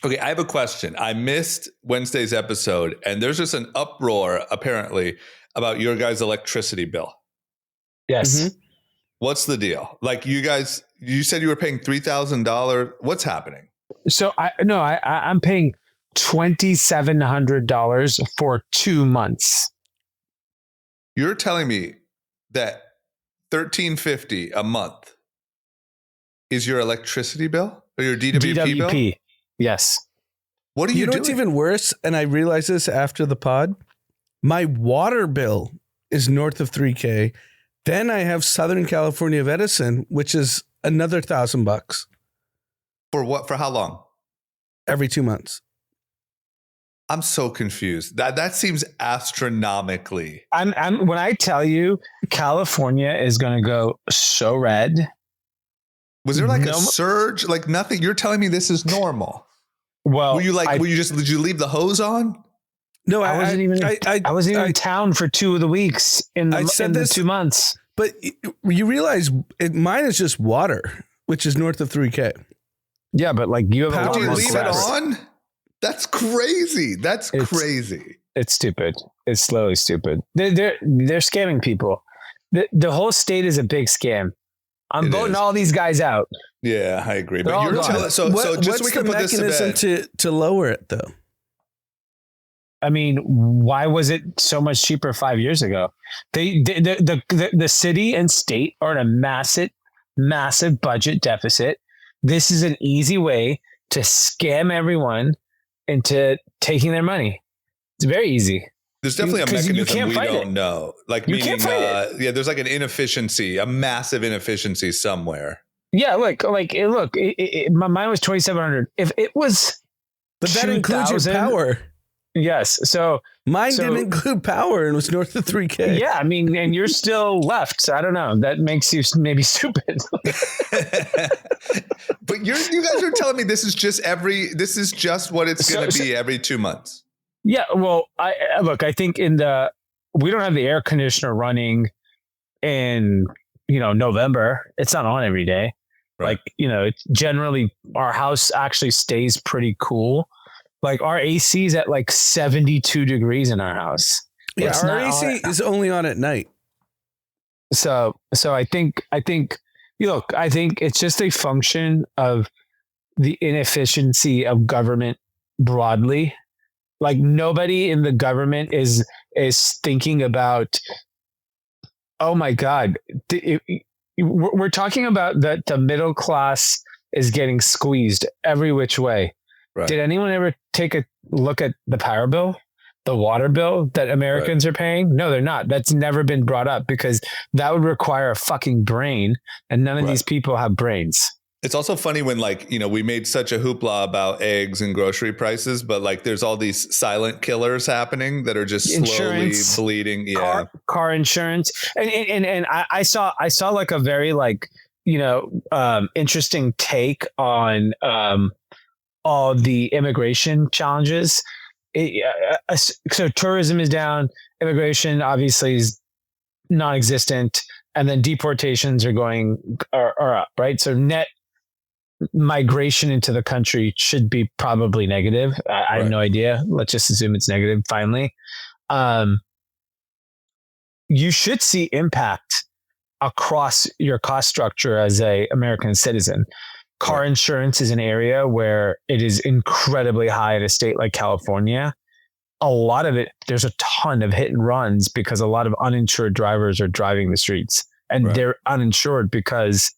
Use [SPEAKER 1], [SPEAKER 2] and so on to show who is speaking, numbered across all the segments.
[SPEAKER 1] Okay, I have a question. I missed Wednesday's episode, and there's just an uproar, apparently, about your guys' electricity bill.
[SPEAKER 2] Yes.
[SPEAKER 3] Mm-hmm.
[SPEAKER 1] What's the deal? Like, you guys, you said you were paying $3,000. What's happening?
[SPEAKER 2] So I'm paying $2,700 for 2 months.
[SPEAKER 1] You're telling me that $1,350 a month is your electricity bill or your DWP bill?
[SPEAKER 2] Yes.
[SPEAKER 1] What are you
[SPEAKER 3] know
[SPEAKER 1] doing?
[SPEAKER 3] what's even worse? And I realized this after the pod. My water bill is north of $3,000. Then I have Southern California of Edison, which is another $1,000
[SPEAKER 1] For what? For how long?
[SPEAKER 3] every 2 months.
[SPEAKER 1] I'm so confused. That seems astronomically.
[SPEAKER 2] I'm when I tell you California is going to go so red.
[SPEAKER 1] Was there like a surge? Like nothing. You're telling me this is normal.
[SPEAKER 2] Well,
[SPEAKER 1] were you like? did you leave the hose on?
[SPEAKER 3] No,
[SPEAKER 2] I wasn't even. I wasn't even in town for 2 of the weeks in the 2 months.
[SPEAKER 3] But you realize mine is just water, which is north of $3,000.
[SPEAKER 2] Yeah, but like you have
[SPEAKER 1] How
[SPEAKER 2] a lot
[SPEAKER 1] do you
[SPEAKER 2] more
[SPEAKER 1] leave
[SPEAKER 2] stress.
[SPEAKER 1] it on? That's crazy. That's crazy.
[SPEAKER 2] It's stupid. It's slowly stupid. They're scamming people. The whole state is a big scam. I'm voting all these guys out.
[SPEAKER 1] Yeah, I agree.
[SPEAKER 2] They're
[SPEAKER 1] But you're telling so just
[SPEAKER 3] what's
[SPEAKER 1] so we can
[SPEAKER 3] the
[SPEAKER 1] put this to
[SPEAKER 3] mechanism
[SPEAKER 1] bed.
[SPEAKER 3] to lower it though?
[SPEAKER 2] I mean, why was it so much cheaper 5 years ago? The city and state are in a massive budget deficit. This is an easy way to scam everyone into taking their money. It's very easy.
[SPEAKER 1] There's definitely a mechanism we don't know. Like
[SPEAKER 2] you
[SPEAKER 1] meaning,
[SPEAKER 2] can't fight it.
[SPEAKER 1] Yeah, there's like an inefficiency, a massive inefficiency somewhere.
[SPEAKER 2] Yeah, look, mine was 2,700. If it was,
[SPEAKER 3] but that includes your power.
[SPEAKER 2] Yes. So
[SPEAKER 3] mine didn't include power and was north of $3,000. Yeah,
[SPEAKER 2] I mean, and you're still left. So I don't know. That makes you maybe stupid.
[SPEAKER 1] But you guys are telling me this is just what it's going to be every 2 months.
[SPEAKER 2] Yeah. Well, I think we don't have the air conditioner running in, November. It's not on every day. Right. Like, it's generally our house actually stays pretty cool. Like our AC is at like 72 degrees in our house.
[SPEAKER 3] Yeah, our AC is only on at night.
[SPEAKER 2] So I think it's just a function of the inefficiency of government broadly. Like nobody in the government is thinking about, oh my God, we're talking about that the middle class is getting squeezed every which way. Right. Did anyone ever take a look at the power bill, the water bill that Americans are paying? No, they're not. That's never been brought up because that would require a fucking brain, and none of these people have brains.
[SPEAKER 1] It's also funny when we made such a hoopla about eggs and grocery prices, but like there's all these silent killers happening that are just slowly bleeding. Yeah.
[SPEAKER 2] Car insurance. And I saw like a very interesting take on all the immigration challenges. So tourism is down, immigration obviously is non-existent, and then deportations are up, right? So net migration into the country should be probably negative. I have no idea. Let's just assume it's negative finally. You should see impact across your cost structure as a American citizen. Car insurance is an area where it is incredibly high in a state like California. A lot of it, there's a ton of hit and runs because a lot of uninsured drivers are driving the streets, and they're uninsured because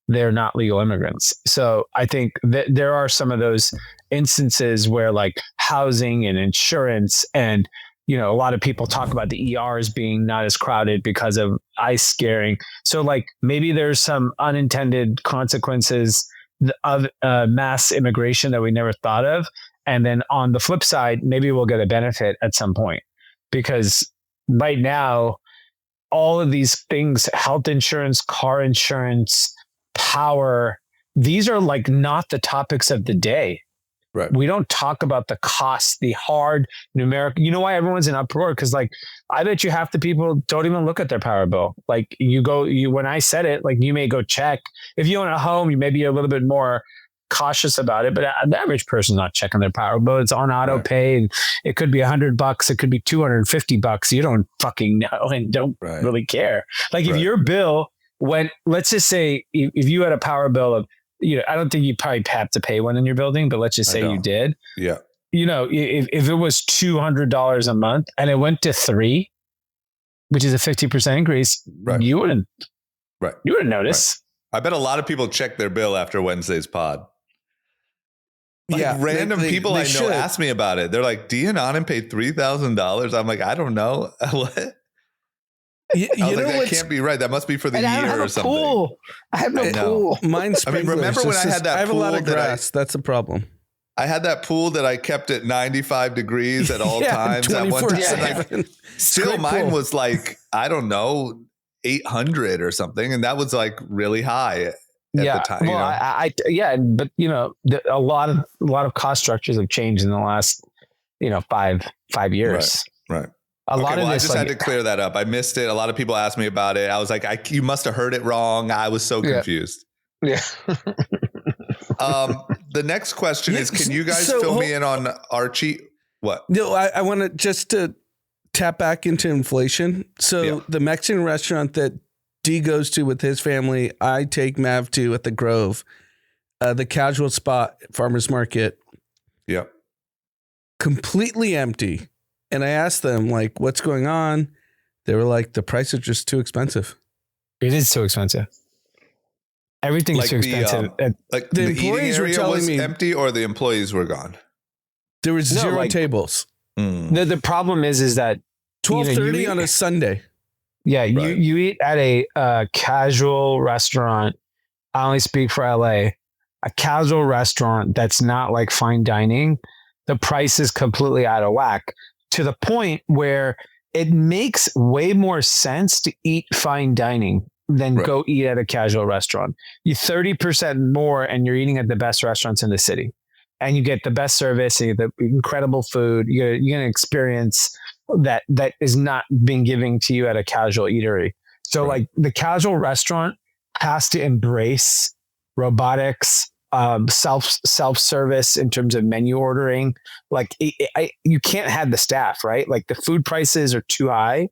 [SPEAKER 2] they're not legal immigrants. So I think that there are some of those instances where like housing and insurance and, a lot of people talk about the ERs being not as crowded because of ICE scaring. So like maybe there's some unintended consequences of mass immigration that we never thought of. And then on the flip side, maybe we'll get a benefit at some point, because right now, all of these things, health insurance, car insurance, power, these are like not the topics of the day. Right. We don't talk about the cost, the hard numeric. You know why everyone's in uproar? Because like, I bet you half the people don't even look at their power bill. Like when I said it, like you may go check. If you own a home, you may be a little bit more cautious about it, but the average person's not checking their power bill. It's on auto pay, and it could be $100, it could be $250. You don't fucking know and don't really care. Like if your bill went, let's just say if you had a power bill of, I don't think you probably have to pay one in your building, but let's just say you did.
[SPEAKER 1] Yeah.
[SPEAKER 2] If it was $200 a month and it went to $300, which is a 50% increase, you wouldn't notice.
[SPEAKER 1] I bet a lot of people check their bill after Wednesday's pod. Random people I know ask me about it. They're like, "Do you and Anand pay $3,000?" I'm like, "I don't know." What? That can't be right. That must be for the year or something.
[SPEAKER 2] Pool. I have no pool.
[SPEAKER 3] Mine's
[SPEAKER 1] remember when I had that?
[SPEAKER 3] I have a lot of grass. That's a problem.
[SPEAKER 1] I had that pool that I kept at 95 degrees at all times. At one time, still mine was like, I don't know, 800 or something, and that was like really high at the time.
[SPEAKER 2] Well, but a lot of cost structures have changed in the last 5 years.
[SPEAKER 1] Right.
[SPEAKER 2] A lot of this,
[SPEAKER 1] I just had to clear that up. I missed it. A lot of people asked me about it. I was like, you must have heard it wrong. I was so confused.
[SPEAKER 2] Yeah.
[SPEAKER 1] The next question is, can you guys fill me in on Archie? What?
[SPEAKER 3] No, I want to just to tap back into inflation. So the Mexican restaurant that D goes to with his family, I take Mav to at the Grove, the casual spot, farmer's market.
[SPEAKER 1] Yeah.
[SPEAKER 3] Completely empty. And I asked them, like, what's going on? They were like, the price is just too expensive.
[SPEAKER 2] It is too expensive. Everything's
[SPEAKER 1] like
[SPEAKER 2] too expensive.
[SPEAKER 3] The employees were telling me
[SPEAKER 1] empty, or the employees were gone.
[SPEAKER 3] There was zero tables.
[SPEAKER 2] The problem is that
[SPEAKER 3] 12:30 on a Sunday.
[SPEAKER 2] Yeah, you eat at a casual restaurant. I only speak for LA. A casual restaurant that's not like fine dining. The price is completely out of whack, to the point where it makes way more sense to eat fine dining than go eat at a casual restaurant. You 30% more and you're eating at the best restaurants in the city. And you get the best service, you get the incredible food, you're going to experience that is not being given to you at a casual eatery. So like the casual restaurant has to embrace robotics, self-service in terms of menu ordering. Like you can't have the staff, right? Like the food prices are too high,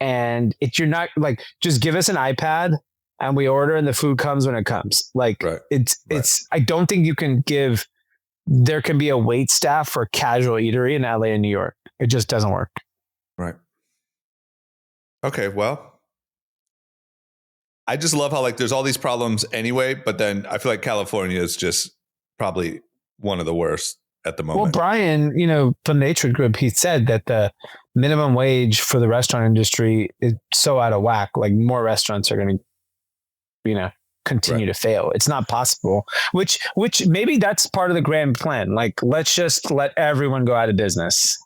[SPEAKER 2] and you're not like, just give us an iPad and we order and the food comes when it comes. Like it's I don't think there can be a wait staff for casual eatery in LA and New York. It just doesn't work.
[SPEAKER 1] Right. Okay. Well, I just love how there's all these problems anyway, but then I feel like California is just probably one of the worst at the moment.
[SPEAKER 2] Well, Brian, from Nature Group, he said that the minimum wage for the restaurant industry is so out of whack. Like more restaurants are going to, continue to fail. It's not possible, which maybe that's part of the grand plan. Like, let's just let everyone go out of business,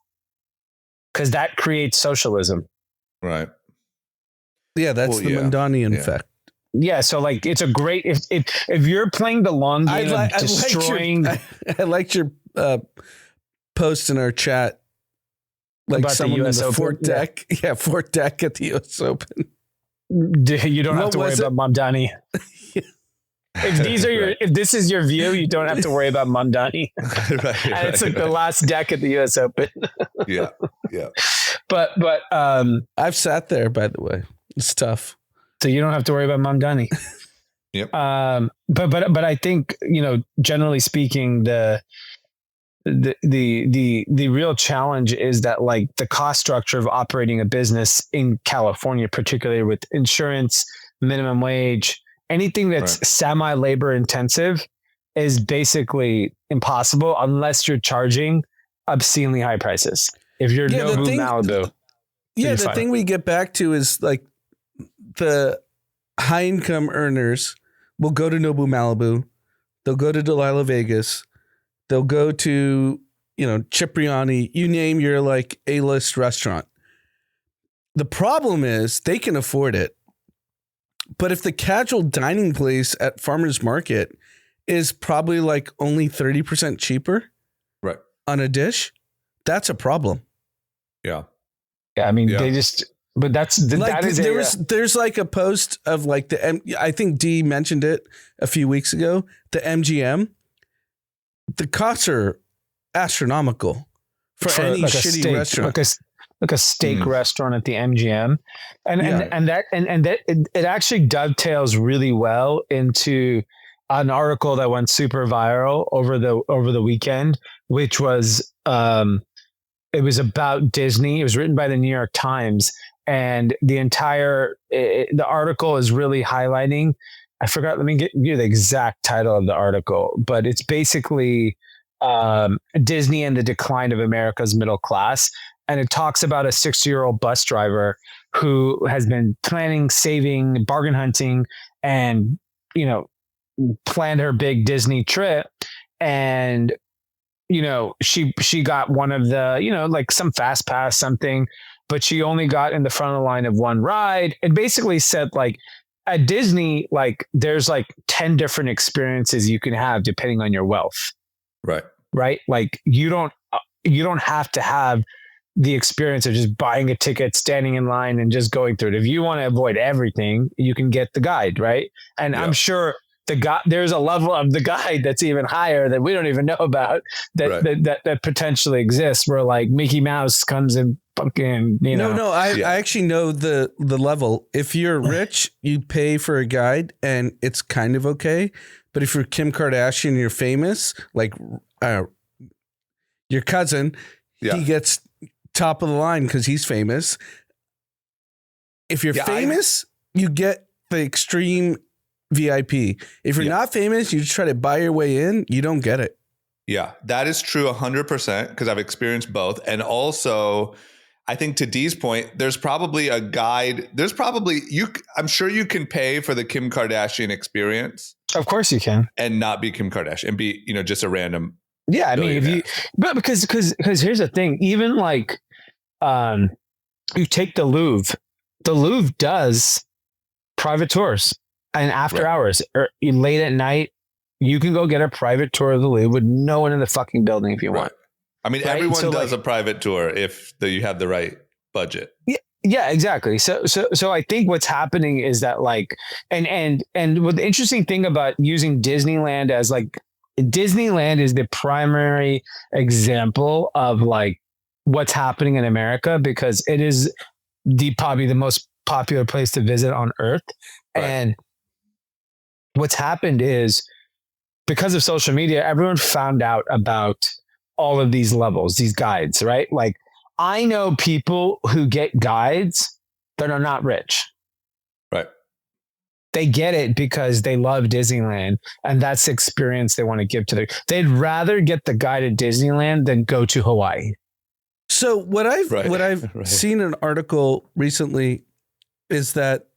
[SPEAKER 2] because that creates socialism.
[SPEAKER 1] Right.
[SPEAKER 3] Yeah. That's the Mondanian effect.
[SPEAKER 2] Yeah, so it's a great if you're playing the long game of destroying.
[SPEAKER 3] I liked your post in our chat, like
[SPEAKER 2] about
[SPEAKER 3] someone
[SPEAKER 2] the US
[SPEAKER 3] in the
[SPEAKER 2] Open.
[SPEAKER 3] Fort Deck, Fort Deck at the US Open.
[SPEAKER 2] You don't have to worry about Mamdani. If this is your view, you don't have to worry about Mamdani. And it's like the last deck at the US Open.
[SPEAKER 1] Yeah.
[SPEAKER 2] But
[SPEAKER 3] I've sat there, by the way. It's tough.
[SPEAKER 2] So you don't have to worry about Mamdani.
[SPEAKER 1] Yep.
[SPEAKER 2] But I think, generally speaking, the real challenge is that the cost structure of operating a business in California, particularly with insurance, minimum wage, anything that's semi-labor intensive, is basically impossible unless you're charging obscenely high prices. If you're Nobu Malibu.
[SPEAKER 3] Yeah, the thing we get back to is the high income earners will go to Nobu Malibu. They'll go to Delilah Vegas. They'll go to, Cipriani, you name your A-list restaurant. The problem is they can afford it. But if the casual dining place at Farmer's Market is probably only 30% cheaper on a dish, that's a problem.
[SPEAKER 1] Yeah.
[SPEAKER 2] Yeah. I mean, they just, but that's, that is
[SPEAKER 3] there's a post of I think D mentioned it a few weeks ago, the MGM. the costs are astronomical for any
[SPEAKER 2] like
[SPEAKER 3] shitty restaurant.
[SPEAKER 2] Like a steak restaurant at the MGM, and that it actually dovetails really well into an article that went super viral over the weekend, which was it was about Disney. It was written by the New York Times, and the article is really highlighting. I forgot. Let me get you the exact title of the article, but it's basically Disney and the decline of America's middle class. And it talks about a 60-year-old bus driver who has been planning, saving, bargain hunting, and, planned her big Disney trip. And, she got one of the, like some fast pass, something, but she only got in the front of the line of one ride. It basically said like at Disney, like there's like 10 different experiences you can have depending on your wealth.
[SPEAKER 1] Right.
[SPEAKER 2] Right. Like you don't have to have the experience of just buying a ticket, standing in line and just going through it. If you want to avoid everything, you can get the guide. Right. And I'm sure there's a level of the guide that's even higher that we don't even know about that potentially exists, where like Mickey Mouse comes and fucking,
[SPEAKER 3] I actually know the level. If you're rich, you pay for a guide and it's kind of okay. But if you're Kim Kardashian and you're famous, like your cousin, he gets top of the line because he's famous. If you're famous, you get the extreme VIP. If you're not famous, you just try to buy your way in, you don't get it.
[SPEAKER 1] Yeah, that is true 100% because I've experienced both. And also, I think to Dee's point, there's probably a guide. I'm sure you can pay for the Kim Kardashian experience.
[SPEAKER 2] Of course you can.
[SPEAKER 1] And not be Kim Kardashian and be, just a random.
[SPEAKER 2] Yeah, I mean, because here's the thing, even like you take the Louvre does private tours, and after hours or late at night, you can go get a private tour of the Louvre with no one in the fucking building if you want.
[SPEAKER 1] I mean, everyone does a private tour if you have the right budget.
[SPEAKER 2] Yeah, exactly. So I think what's happening is that like, and what the interesting thing about using Disneyland as like, Disneyland is the primary example of like what's happening in America, because it is probably the most popular place to visit on earth. Right. And what's happened is because of social media, everyone found out about all of these levels, these guides, right? Like I know people who get guides that are not rich.
[SPEAKER 1] Right.
[SPEAKER 2] They get it because they love Disneyland and that's the experience they want to give to they'd rather get the guide at Disneyland than go to Hawaii.
[SPEAKER 3] So what I've seen an article recently is that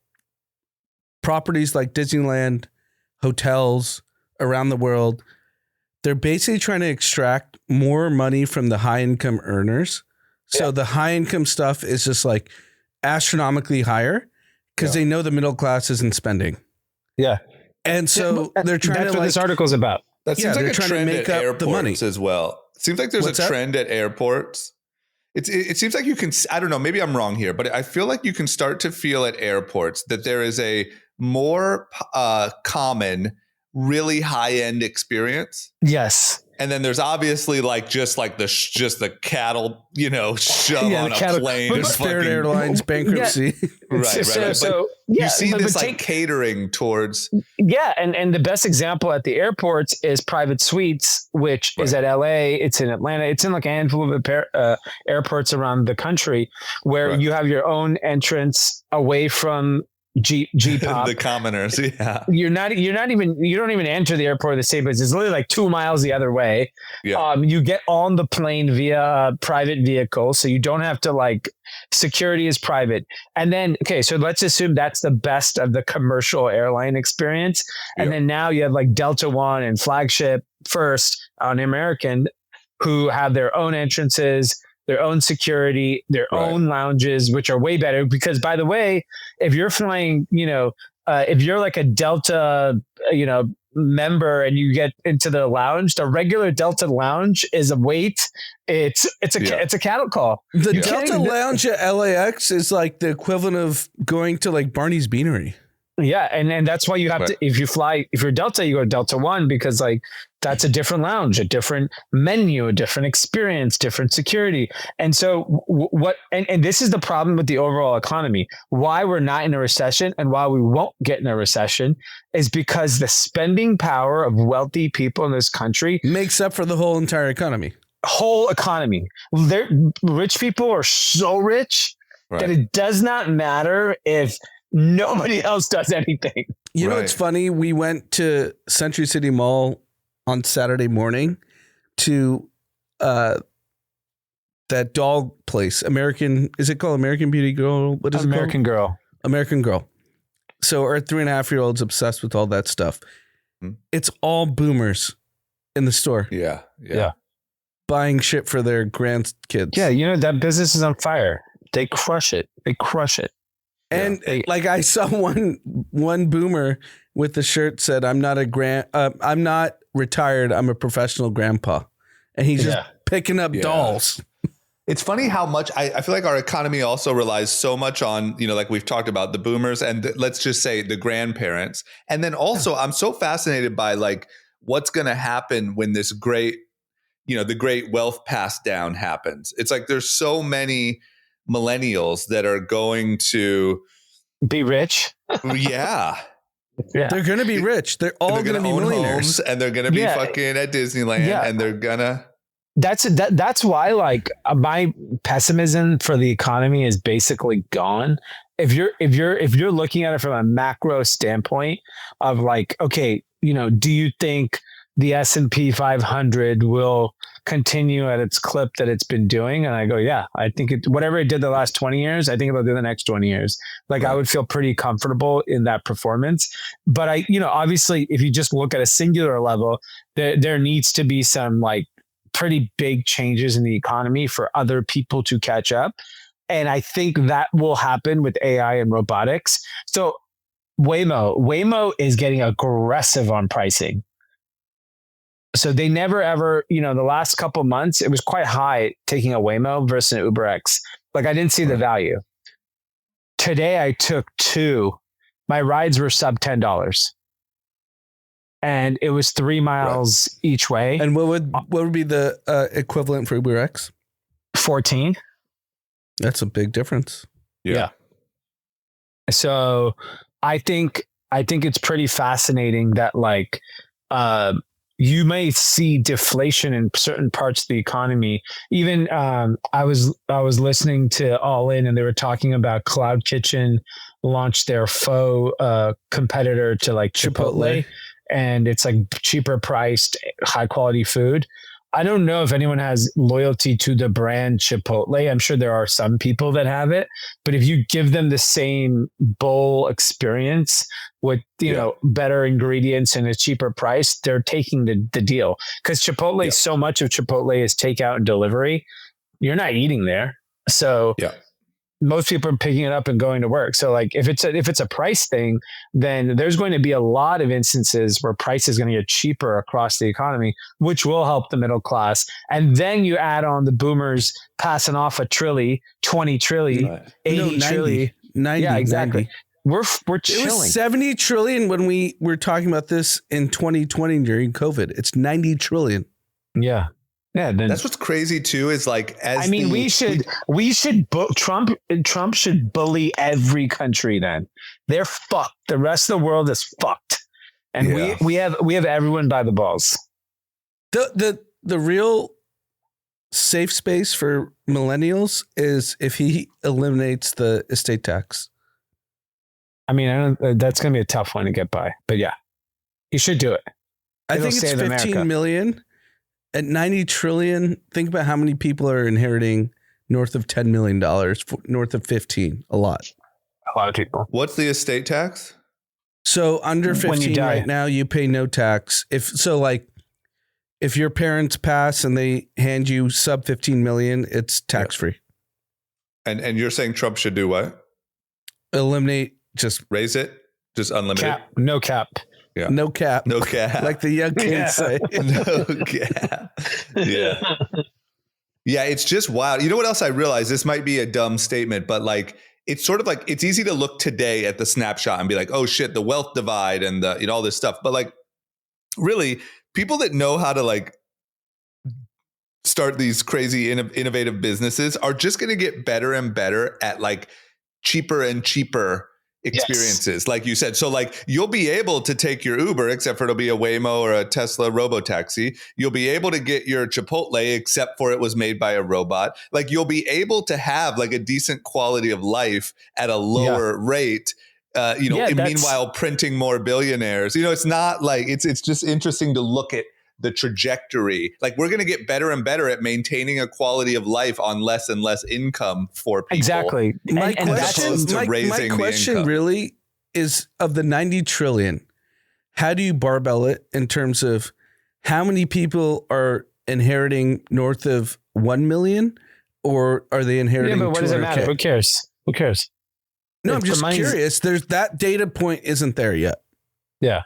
[SPEAKER 3] properties like Disneyland, hotels around the world, they're basically trying to extract more money from the high income earners. So the high income stuff is just like astronomically higher because they know the middle class isn't spending. Yeah. And so they're trying
[SPEAKER 2] that's what this article's about.
[SPEAKER 1] That seems like a trend at airports as well. It seems like there's a trend at airports. It seems like you can, I don't know, maybe I'm wrong here, but I feel like you can start to feel at airports that there is a more common, really high-end experience.
[SPEAKER 2] Yes.
[SPEAKER 1] And then there's obviously like just the cattle, shove on a plane.
[SPEAKER 3] But Spirit Airlines bankruptcy.
[SPEAKER 1] Right. So you see this like catering towards.
[SPEAKER 2] Yeah. And the best example at the airports is private suites, which is at LA. It's in Atlanta. It's in like a handful of airports around the country where you have your own entrance away from G-pop.
[SPEAKER 1] The commoners, yeah.
[SPEAKER 2] You don't even enter the airport the same place. It's literally like 2 miles the other way. Yeah. You get on the plane via a private vehicle, so you don't have to like, security is private. And then, okay, so let's assume that's the best of the commercial airline experience. And then now you have like Delta One and Flagship First on American who have their own entrances, their own security, their own lounges, which are way better. Because by the way, if you're flying, if you're like a Delta, member and you get into the lounge, the regular Delta lounge is a wait. It's a cattle call.
[SPEAKER 3] The Delta lounge at LAX is like the equivalent of going to like Barney's Beanery.
[SPEAKER 2] Yeah, and that's why you have to, if you're Delta, you go to Delta One, because like that's a different lounge, a different menu, a different experience, different security. And so and this is the problem with the overall economy. Why we're not in a recession and why we won't get in a recession is because the spending power of wealthy people in this country
[SPEAKER 3] makes up for the whole entire economy. Rich people are so rich that it does not matter if nobody else does anything. You know, it's funny. We went to Century City Mall on Saturday morning to that doll place. Is it called American Beauty Girl? What is
[SPEAKER 2] American
[SPEAKER 3] it called?
[SPEAKER 2] Girl.
[SPEAKER 3] American Girl. So our 3.5-year-old's obsessed with all that stuff. It's all boomers in the store.
[SPEAKER 1] Yeah.
[SPEAKER 3] Buying shit for their grandkids.
[SPEAKER 2] Yeah, you know, that business is on fire. They crush it.
[SPEAKER 3] And like I saw one boomer with the shirt said, I'm not retired. I'm a professional grandpa. And he's just picking up dolls.
[SPEAKER 1] It's funny how much I feel like our economy also relies so much on, you know, like we've talked about the boomers and let's just say the grandparents. And then also I'm so fascinated by like what's going to happen when this great, you know, the great wealth pass down happens. It's like there's so many millennials that are going to
[SPEAKER 2] be rich.
[SPEAKER 1] Yeah.
[SPEAKER 3] They're going to be rich. They're all going to be millionaires.
[SPEAKER 1] And they're going to be fucking at Disneyland and they're going to.
[SPEAKER 2] That's why like my pessimism for the economy is basically gone. If you're looking at it from a macro standpoint of like, okay, you know, do you think the S&P 500 will continue at its clip that it's been doing? And I go, yeah, I think whatever it did the last 20 years, I think it'll do the next 20 years. Like I would feel pretty comfortable in that performance. But obviously if you just look at a singular level, there needs to be some like pretty big changes in the economy for other people to catch up. And I think that will happen with AI and robotics. So Waymo is getting aggressive on pricing. So they never ever, the last couple of months, it was quite high taking a Waymo versus an UberX. Like I didn't see the value. Today I took 2. My rides were sub $10. And it was 3 miles each way.
[SPEAKER 3] And what would be the equivalent for UberX?
[SPEAKER 2] 14.
[SPEAKER 3] That's a big difference.
[SPEAKER 2] Yeah. So I think it's pretty fascinating that like, you may see deflation in certain parts of the economy. Even I was listening to All In, and they were talking about Cloud Kitchen launched their faux competitor to like Chipotle, and it's like cheaper priced, high quality food. I don't know if anyone has loyalty to the brand Chipotle. I'm sure there are some people that have it, but if you give them the same bowl experience with, better ingredients and a cheaper price, they're taking the deal. Because Chipotle, so much of Chipotle is takeout and delivery. You're not eating there. So most people are picking it up and going to work. So like if it's a price thing, then there's going to be a lot of instances where price is going to get cheaper across the economy, which will help the middle class. And then you add on the boomers passing off $1 trillion, $20 trillion, $80 trillion.
[SPEAKER 3] 90,
[SPEAKER 2] yeah, exactly.
[SPEAKER 3] 90.
[SPEAKER 2] We're chilling.
[SPEAKER 3] It was 70 trillion when we were talking about this in 2020 during COVID. It's 90 trillion.
[SPEAKER 2] Yeah. Yeah,
[SPEAKER 1] that's what's crazy too. Is like, Trump should bully every country. Then they're fucked. The rest of the world is fucked, and we have everyone by the balls.
[SPEAKER 3] The real safe space for millennials is if he eliminates the estate tax.
[SPEAKER 2] I mean, that's going to be a tough one to get by, but yeah, he should do it.
[SPEAKER 3] I think it's 15 million. At 90 trillion, think about how many people are inheriting north of $10 million, north of 15, a lot.
[SPEAKER 2] A lot of people.
[SPEAKER 1] What's the estate tax?
[SPEAKER 3] So under 15 right now, you pay no tax. If your parents pass and they hand you sub 15 million, it's tax free.
[SPEAKER 1] And you're saying Trump should do what?
[SPEAKER 3] Eliminate, just
[SPEAKER 1] raise it, just unlimited.
[SPEAKER 2] No cap.
[SPEAKER 1] Yeah.
[SPEAKER 3] No cap.
[SPEAKER 1] No cap.
[SPEAKER 3] Like the young kids say.
[SPEAKER 1] No cap. Yeah. Yeah, it's just wild. You know what else I realized? This might be a dumb statement, but like it's sort of like, it's easy to look today at the snapshot and be like, oh shit, the wealth divide and the, all this stuff. But like, really, people that know how to like start these crazy innovative businesses are just going to get better and better at like cheaper and cheaper experiences. Yes. Like you said. So like, you'll be able to take your Uber, except for it'll be a Waymo or a Tesla robotaxi. You'll be able to get your Chipotle, except for it was made by a robot. Like, you'll be able to have like a decent quality of life at a lower rate. Meanwhile, printing more billionaires. It's not like, it's just interesting to look at the trajectory. Like, we're going to get better and better at maintaining a quality of life on less and less income for people.
[SPEAKER 2] Exactly.
[SPEAKER 3] My question really is, of the 90 trillion, how do you barbell it in terms of how many people are inheriting north of 1 million, or are they inheriting?
[SPEAKER 2] Yeah, but what does it matter? Who cares?
[SPEAKER 3] No, I'm just curious. There's that data point isn't there yet.
[SPEAKER 2] Yeah.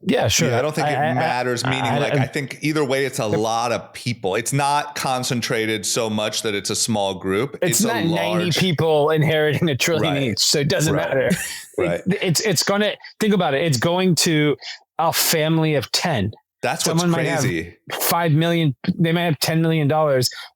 [SPEAKER 2] Yeah, sure.
[SPEAKER 1] Yeah, I don't think it matters. I think either way, it's a lot of people. It's not concentrated so much that it's a small group.
[SPEAKER 2] It's not 90 people inheriting $1 trillion each, so it doesn't matter.
[SPEAKER 1] Right.
[SPEAKER 2] It's going to, think about it. It's going to a family of 10.
[SPEAKER 1] That's what's crazy.
[SPEAKER 2] Might have 5 million. They might have $10 million,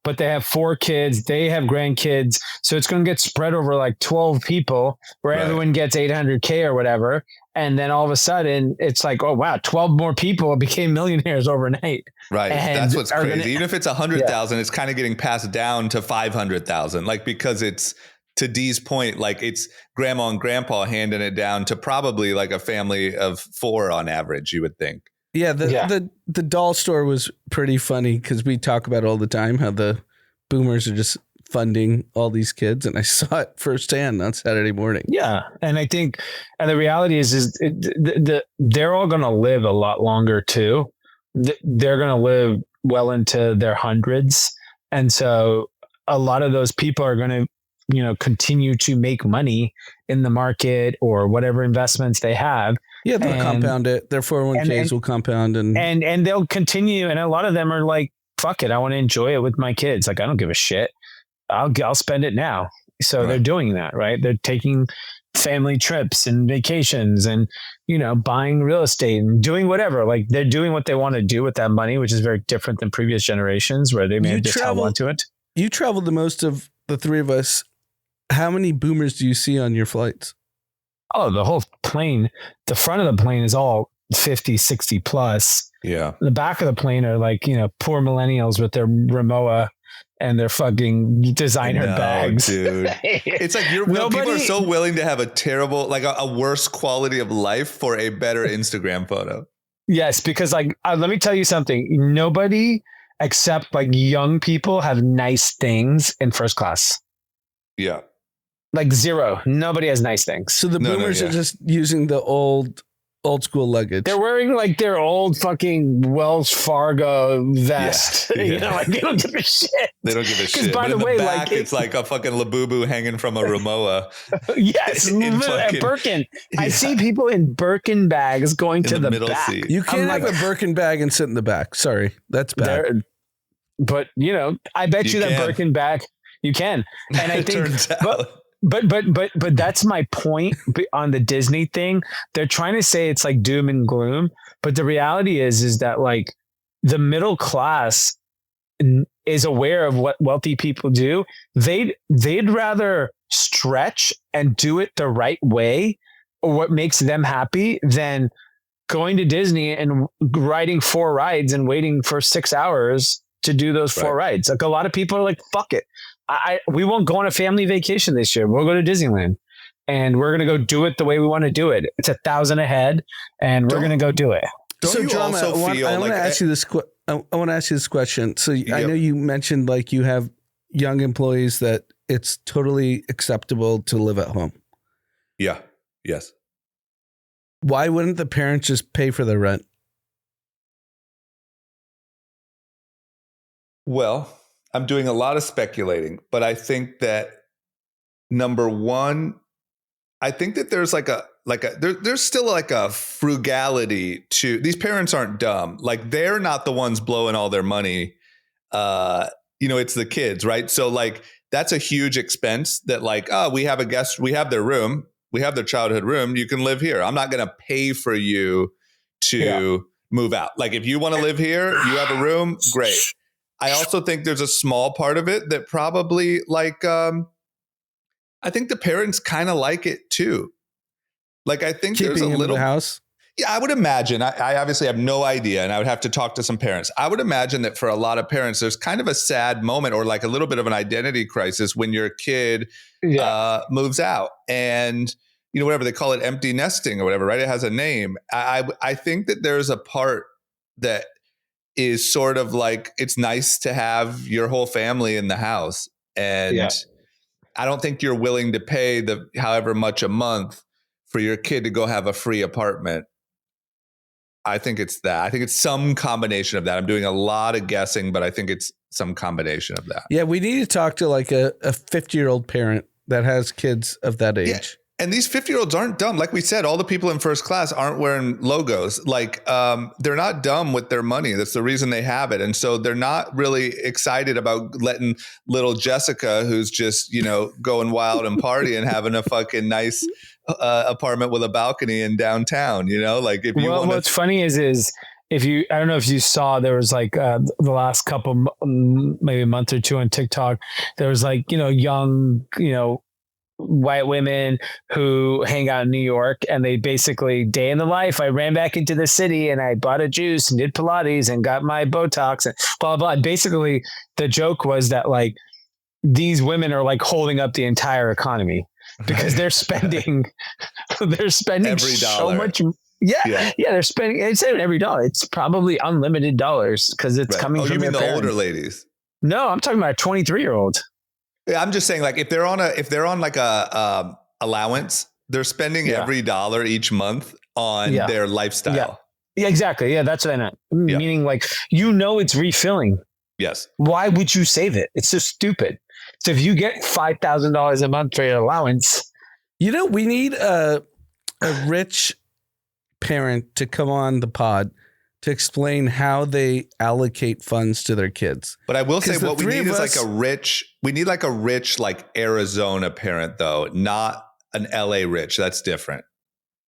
[SPEAKER 2] but they have 4 kids. They have grandkids. So it's going to get spread over like 12 people, where everyone gets 800K or whatever. And then all of a sudden it's like, oh wow, 12 more people became millionaires overnight.
[SPEAKER 1] Right.
[SPEAKER 2] And
[SPEAKER 1] that's what's crazy. Even if it's 100,000, it's kind of getting passed down to 500,000. Like, because it's, to Dee's point, like, it's grandma and grandpa handing it down to probably like a family of 4 on average, you would think.
[SPEAKER 3] Yeah. The doll store was pretty funny, because we talk about it all the time, how the boomers are just funding all these kids, and I saw it firsthand on Saturday morning.
[SPEAKER 2] Yeah, and I think, and the reality is they're all going to live a lot longer too. They're going to live well into their hundreds, and so a lot of those people are going to, continue to make money in the market or whatever investments they have.
[SPEAKER 3] Yeah, they'll compound it. Their 401ks will compound, and
[SPEAKER 2] they'll continue. And a lot of them are like, "Fuck it, I want to enjoy it with my kids. Like, I don't give a shit. I'll spend it now." So they're doing that, right? They're taking family trips and vacations and, buying real estate and doing whatever. Like, they're doing what they want to do with that money, which is very different than previous generations where they may have just held on to it.
[SPEAKER 3] You traveled the most of the 3 of us. How many boomers do you see on your flights?
[SPEAKER 2] Oh, the whole plane, the front of the plane is all 50, 60 plus.
[SPEAKER 1] Yeah.
[SPEAKER 2] The back of the plane are like, poor millennials with their Rimowa and their fucking designer bags.
[SPEAKER 1] Dude. It's like people are so willing to have a terrible, like a worse quality of life for a better Instagram photo.
[SPEAKER 2] Yes, because like, let me tell you something. Nobody except like young people have nice things in first class.
[SPEAKER 1] Yeah.
[SPEAKER 2] Like zero. Nobody has nice things.
[SPEAKER 3] So the boomers are just using the old school luggage.
[SPEAKER 2] They're wearing like their old fucking Wells Fargo vest.
[SPEAKER 1] Yeah.
[SPEAKER 2] Like they don't give a shit.
[SPEAKER 1] They don't give a shit.
[SPEAKER 2] By the way,
[SPEAKER 1] back, it's like a fucking Labubu hanging from a Rimowa.
[SPEAKER 2] Yes, a Birkin. I see people in Birkin bags going to the middle back.
[SPEAKER 1] Seat.
[SPEAKER 3] You can't have a Birkin bag and sit in the back. Sorry, that's bad.
[SPEAKER 2] But I bet you that Birkin bag you can. And I think, but that's my point on the Disney thing. They're trying to say it's like doom and gloom, but the reality is that like the middle class is aware of what wealthy people do. They'd rather stretch and do it the right way, or what makes them happy, than going to Disney and riding 4 rides and waiting for 6 hours to do those 4 rides. Like, a lot of people are like, fuck it. We won't go on a family vacation this year. We'll go to Disneyland, and we're going to go do it the way we want to do it. It's $1,000 a head, and we're going to go do it.
[SPEAKER 3] So, Drama, I want to ask you this. I want to ask you this question. So, I know you mentioned like you have young employees that it's totally acceptable to live at home.
[SPEAKER 1] Yeah. Yes.
[SPEAKER 3] Why wouldn't the parents just pay for their rent?
[SPEAKER 1] Well, I'm doing a lot of speculating, but I think that number one, I think that there's there's still like a frugality to these parents. Aren't dumb. Like, they're not the ones blowing all their money. It's the kids, right? So like, that's a huge expense that like, oh, we have a guest, we have their room, we have their childhood room, you can live here. I'm not going to pay for you to move out. Like if you want to live here, you have a room, great. I also think there's a small part of it that probably like, I think the parents kind of like it too. Like I think
[SPEAKER 3] Keeping
[SPEAKER 1] there's a
[SPEAKER 3] him
[SPEAKER 1] little
[SPEAKER 3] in the house.
[SPEAKER 1] Yeah, I would imagine. I obviously have no idea, and I would have to talk to some parents. I would imagine that for a lot of parents, there's kind of a sad moment or like a little bit of an identity crisis when your kid moves out, and whatever they call it, empty nesting or whatever. Right? It has a name. I think that there's a part that is sort of like it's nice to have your whole family in the house, and I don't think you're willing to pay the however much a month for your kid to go have a free apartment. I think it's that. I think it's some combination of that. I'm doing a lot of guessing, but I think it's some combination of that.
[SPEAKER 3] Yeah, we need to talk to like a 50-year-old parent that has kids of that age.
[SPEAKER 1] Yeah. And these 50-year-olds aren't dumb. Like we said, all the people in first class aren't wearing logos. Like they're not dumb with their money. That's the reason they have it. And so they're not really excited about letting little Jessica, who's just, going wild and partying, having a fucking nice apartment with a balcony in downtown, like if you
[SPEAKER 2] what's funny is if you, I don't know if you saw, there was like the last couple, maybe a month or two on TikTok, there was like, young, white women who hang out in New York, and they basically day in the life. I ran back into the city and I bought a juice and did Pilates and got my Botox and blah, blah, blah. Basically the joke was that like these women are like holding up the entire economy because they're spending every so much. Yeah. They're spending, it's every dollar. It's probably unlimited dollars because it's coming from
[SPEAKER 1] you mean
[SPEAKER 2] their
[SPEAKER 1] the
[SPEAKER 2] parents.
[SPEAKER 1] older ladies?
[SPEAKER 2] No, I'm talking about a 23-year-old.
[SPEAKER 1] Yeah, I'm just saying, like, if they're on like a allowance, they're spending every dollar each month on their lifestyle.
[SPEAKER 2] Yeah, exactly. Yeah, that's what I meant. Meaning, like, it's refilling.
[SPEAKER 1] Yes.
[SPEAKER 2] Why would you save it? It's so stupid. So if you get $5,000 a month for your allowance,
[SPEAKER 3] we need a rich parent to come on the pod to explain how they allocate funds to their kids.
[SPEAKER 1] But I will say what we need is like a rich, like Arizona parent though, not an LA rich. That's different.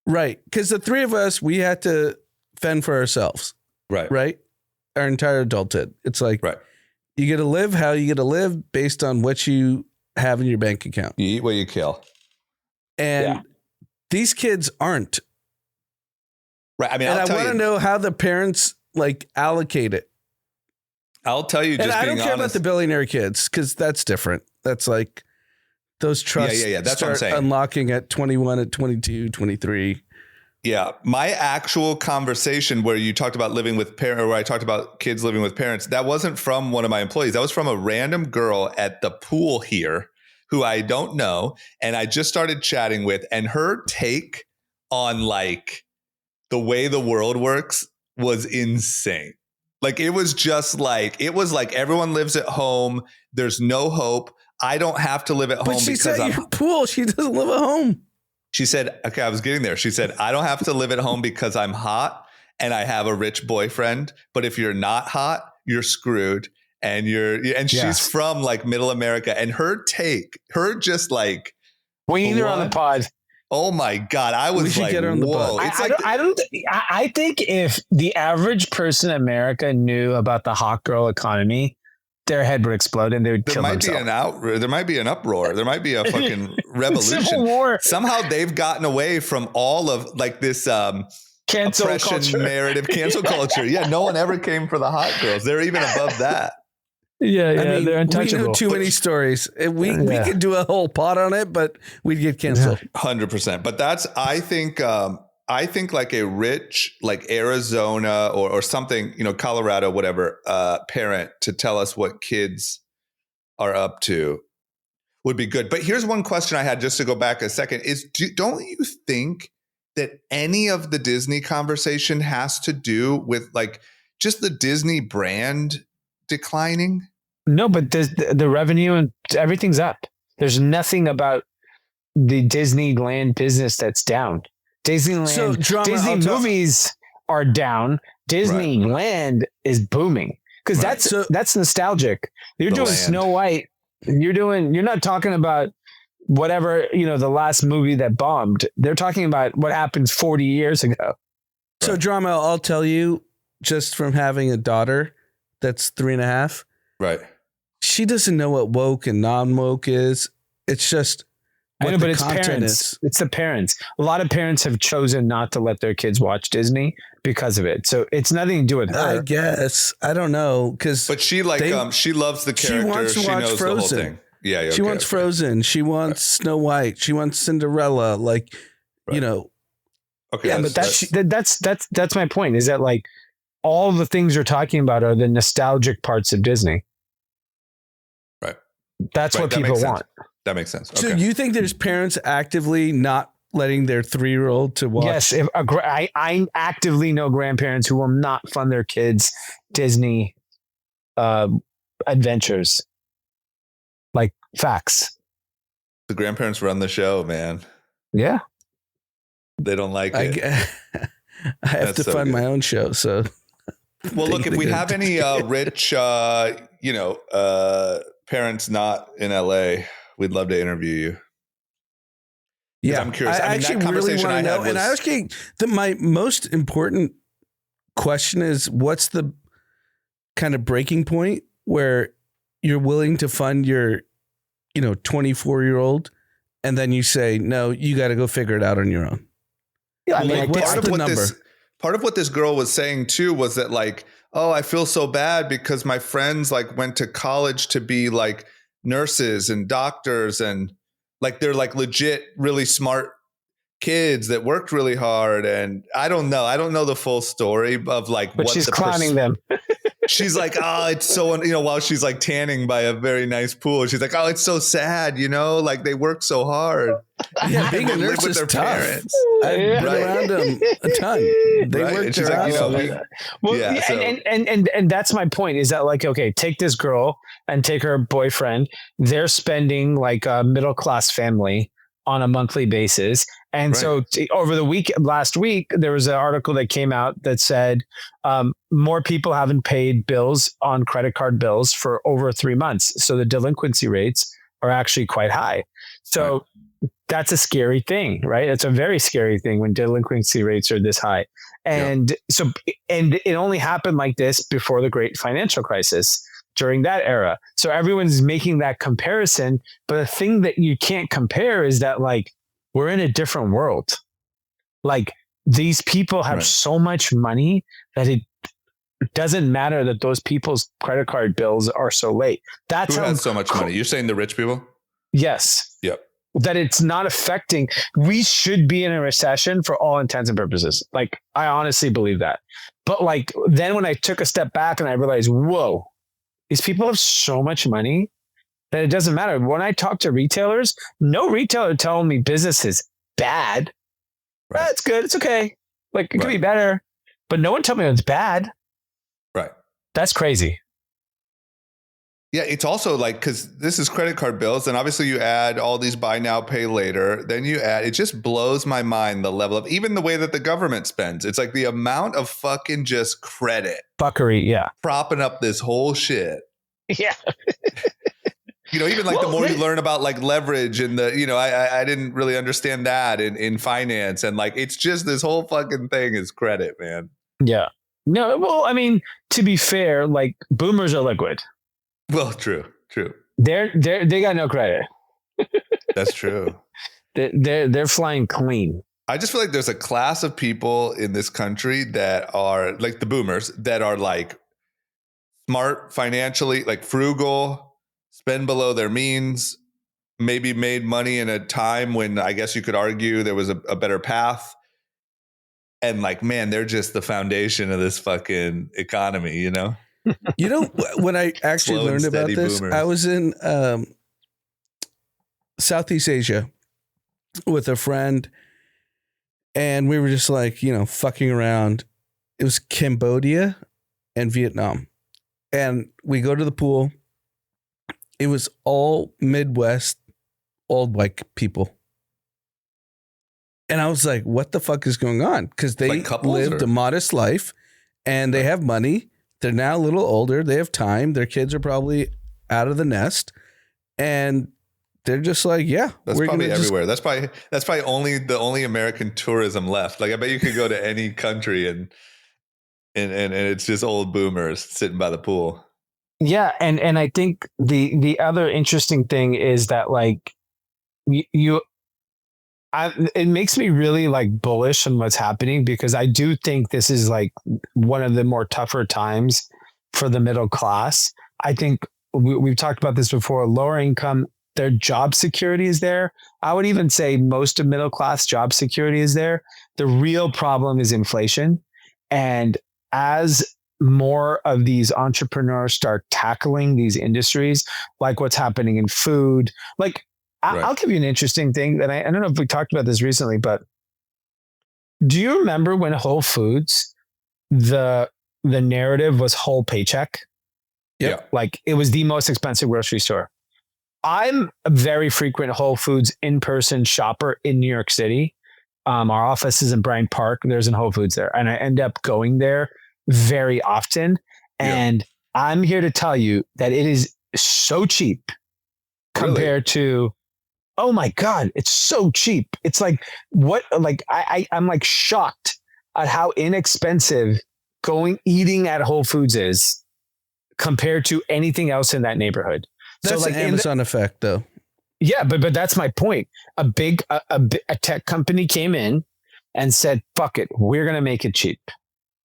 [SPEAKER 3] Right. Because the three of us, we had to fend for ourselves.
[SPEAKER 1] Right.
[SPEAKER 3] Right. Our entire adulthood. It's like, you get to live how you get to live based on what you have in your bank account.
[SPEAKER 1] You eat what you kill.
[SPEAKER 3] And these kids aren't.
[SPEAKER 1] Right. I mean,
[SPEAKER 3] I want to know how the parents like allocate it.
[SPEAKER 1] I'll tell you,
[SPEAKER 3] I don't care about the billionaire kids because that's different. That's like those trusts
[SPEAKER 1] That's
[SPEAKER 3] start
[SPEAKER 1] what I'm saying.
[SPEAKER 3] Unlocking at 21, at 22, 23.
[SPEAKER 1] Yeah. My actual conversation where you talked about living with parents, or where I talked about kids living with parents, that wasn't from one of my employees. That was from a random girl at the pool here who I don't know. And I just started chatting with, and her take on like the way the world works was insane. Like it was like everyone lives at home. There's no hope. I don't have to live at home
[SPEAKER 3] because she's at your pool. She doesn't live at home.
[SPEAKER 1] She said, okay, I was getting there. She said, I don't have to live at home because I'm hot and I have a rich boyfriend. But if you're not hot, you're screwed. And she's from like middle America. And her just like,
[SPEAKER 2] we need her on the pod.
[SPEAKER 1] Oh my God. I was like, get her on the whoa.
[SPEAKER 2] I think if the average person in America knew about the hot girl economy, their head would explode and they would kill themselves.
[SPEAKER 1] There might be an uproar. There might be a fucking revolution.
[SPEAKER 2] Civil war.
[SPEAKER 1] Somehow they've gotten away from all of like this
[SPEAKER 2] cancel
[SPEAKER 1] oppression
[SPEAKER 2] culture.
[SPEAKER 1] Narrative, cancel culture. Yeah, no one ever came for the hot girls. They're even above that.
[SPEAKER 2] Yeah, I mean, they're untouchable.
[SPEAKER 3] We know too many stories. We could do a whole pod on it, but we'd get canceled.
[SPEAKER 1] 100%. But that's, I think like a rich, like Arizona or something, Colorado, whatever, parent to tell us what kids are up to would be good. But here's one question I had, just to go back a second, is don't you think that any of the Disney conversation has to do with like just the Disney brand declining?
[SPEAKER 2] No, but the revenue and everything's up. There's nothing about the Disneyland business that's down. Disneyland, Disney movies are down. Disneyland is booming because that's nostalgic. You're doing Snow White You're not talking about whatever, the last movie that bombed. They're talking about what happened 40 years ago.
[SPEAKER 3] So Drama, I'll tell you, just from having a daughter that's 3.5.
[SPEAKER 1] Right.
[SPEAKER 3] She doesn't know what woke and non-woke is. It's just
[SPEAKER 2] I know, but it's parents.
[SPEAKER 3] Is.
[SPEAKER 2] It's the parents. A lot of parents have chosen not to let their kids watch Disney because of it. So it's nothing to do with her.
[SPEAKER 3] I guess. I don't know.
[SPEAKER 1] But she she loves the character. She wants to watch Frozen. The whole thing. Yeah. Okay,
[SPEAKER 3] she wants Frozen. She wants Snow White. She wants Cinderella. Like, Okay.
[SPEAKER 2] Yeah, but that's my point, is that like all the things you're talking about are the nostalgic parts of Disney.
[SPEAKER 1] Right.
[SPEAKER 2] That's what people want.
[SPEAKER 1] That makes sense.
[SPEAKER 3] So you think there's parents actively not letting their 3-year-old to watch?
[SPEAKER 2] Yes. I actively know grandparents who will not fund their kids Disney adventures. Like, facts.
[SPEAKER 1] The grandparents run the show, man.
[SPEAKER 2] Yeah.
[SPEAKER 1] They don't like it.
[SPEAKER 3] I have to fund my own show. So,
[SPEAKER 1] well, look, if we have any rich, parents not in LA, we'd love to interview you. Yeah, I'm curious.
[SPEAKER 3] I actually really want to know. And I actually, my most important question is, what's the kind of breaking point where you're willing to fund your, 24-year-old, and then you say, no, you got to go figure it out on your own.
[SPEAKER 2] Yeah, I mean,
[SPEAKER 1] part of what this girl was saying too was that like, oh, I feel so bad because my friends like went to college to be like nurses and doctors, and like they're like legit really smart kids that worked really hard. And I don't know the full story of like
[SPEAKER 2] but
[SPEAKER 1] what
[SPEAKER 2] she's clowning them.
[SPEAKER 1] She's like, oh, it's so, while she's like tanning by a very nice pool, she's like, oh, it's so sad, like they work so hard.
[SPEAKER 3] Yeah, being a nurse is tough. Parents. I've been around them a ton. They work their ass off.
[SPEAKER 2] And that's my point, is that like, okay, take this girl and take her boyfriend. They're spending like a middle-class family on a monthly basis. And so over the last week, there was an article that came out that said more people haven't paid bills on credit card bills for over 3 months. So the delinquency rates are actually quite high. So that's a scary thing, right? It's a very scary thing when delinquency rates are this high. And and it only happened like this before the great financial crisis, during that era. So everyone's making that comparison. But the thing that you can't compare is that like, we're in a different world. Like, these people have so much money that it doesn't matter that those people's credit card bills are so late. That's
[SPEAKER 1] who has so much money. You're saying the rich people?
[SPEAKER 2] Yes.
[SPEAKER 1] Yep.
[SPEAKER 2] That it's not affecting. We should be in a recession for all intents and purposes. Like, I honestly believe that. But like, then when I took a step back and I realized, whoa, these people have so much money that it doesn't matter. When I talk to retailers, no retailer telling me business is bad. Right. It's good. It's okay. Like, it could be better, but no one told me it's bad.
[SPEAKER 1] Right.
[SPEAKER 2] That's crazy.
[SPEAKER 1] Yeah. It's also like, cause this is credit card bills, and obviously you add all these buy now, pay later. Then you add, it just blows my mind, the level of even the way that the government spends. It's like the amount of fucking just credit.
[SPEAKER 2] Fuckery. Yeah.
[SPEAKER 1] Propping up this whole shit.
[SPEAKER 2] Yeah.
[SPEAKER 1] Even like the more you learn about like leverage and the, I didn't really understand that in finance, and like, it's just this whole fucking thing is credit, man.
[SPEAKER 2] Yeah. No, well, I mean, to be fair, like boomers are liquid.
[SPEAKER 1] Well, true.
[SPEAKER 2] They got no credit.
[SPEAKER 1] That's true.
[SPEAKER 2] They're flying clean.
[SPEAKER 1] I just feel like there's a class of people in this country that are like the boomers that are like smart financially, like frugal, spend below their means, maybe made money in a time when I guess you could argue there was a better path. And like, man, they're just the foundation of this fucking economy,
[SPEAKER 3] When I actually learned about this, boomers. I was in Southeast Asia with a friend, and we were just like, fucking around. It was Cambodia and Vietnam. And we go to the pool. It was all Midwest, old white people. And I was like, what the fuck is going on? Because they lived a modest life and they have money. They're now a little older. They have time. Their kids are probably out of the nest. and they're just like, yeah,
[SPEAKER 1] that's probably everywhere. That's probably the only American tourism left. Like I bet you could go to any country and it's just old boomers sitting by the pool.
[SPEAKER 2] Yeah, and I think the other interesting thing is that like it makes me really like bullish on what's happening, because I do think this is like one of the more tougher times for the middle class. I think we've talked about this before. Lower income, their job security is there. I would even say most of middle class job security is there. The real problem is inflation. And as more of these entrepreneurs start tackling these industries, like what's happening in food, like I'll give you an interesting thing that I don't know if we talked about this recently, but do you remember when Whole Foods, the narrative was whole paycheck?
[SPEAKER 1] Yeah.
[SPEAKER 2] Like it was the most expensive grocery store. I'm a very frequent Whole Foods in-person shopper in New York City. Our office is in Bryant Park. There's a Whole Foods there. And I end up going there very often. And I'm here to tell you that it is so cheap compared to, oh my God, it's so cheap. It's like, what, like, I'm like shocked at how inexpensive eating at Whole Foods is compared to anything else in that neighborhood.
[SPEAKER 3] That's
[SPEAKER 2] so like
[SPEAKER 3] an Amazon effect though.
[SPEAKER 2] Yeah, but that's my point. A tech company came in and said, fuck it, we're going to make it cheap.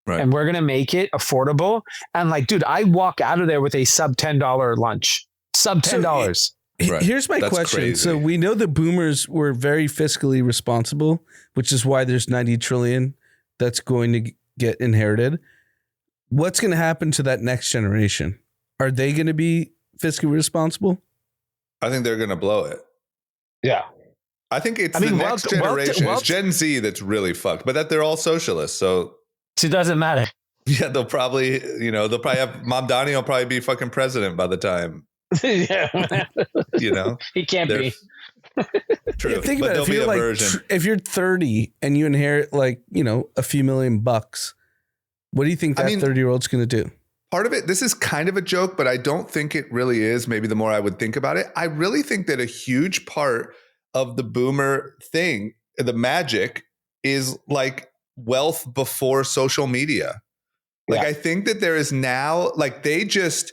[SPEAKER 1] Right.
[SPEAKER 2] And we're going to make it affordable. And like, dude, I walk out of there with a sub $10 lunch. Sub $10.
[SPEAKER 1] Right.
[SPEAKER 3] Here's my question. Crazy. So we know the boomers were very fiscally responsible, which is why there's 90 trillion that's going to get inherited. What's going to happen to that next generation? Are they going to be fiscally responsible?
[SPEAKER 1] I think they're going to blow it.
[SPEAKER 2] Yeah.
[SPEAKER 1] I think it's the next generation. It's Gen Z that's really fucked, but that they're all socialists. So
[SPEAKER 2] it doesn't matter.
[SPEAKER 1] Yeah, they'll probably have Mom Donnie will probably be fucking president by the time.
[SPEAKER 2] Yeah. He can't be.
[SPEAKER 1] True.
[SPEAKER 3] Yeah, think about it. If you're like, if you're 30 and you inherit like, a few $million, what do you think that 30-year-old's going to do?
[SPEAKER 1] Part of it, this is kind of a joke, but I don't think it really is. Maybe the more I would think about it, I really think that a huge part of the boomer thing, the magic, is like wealth before social media. Like, I think that there is now, like, they just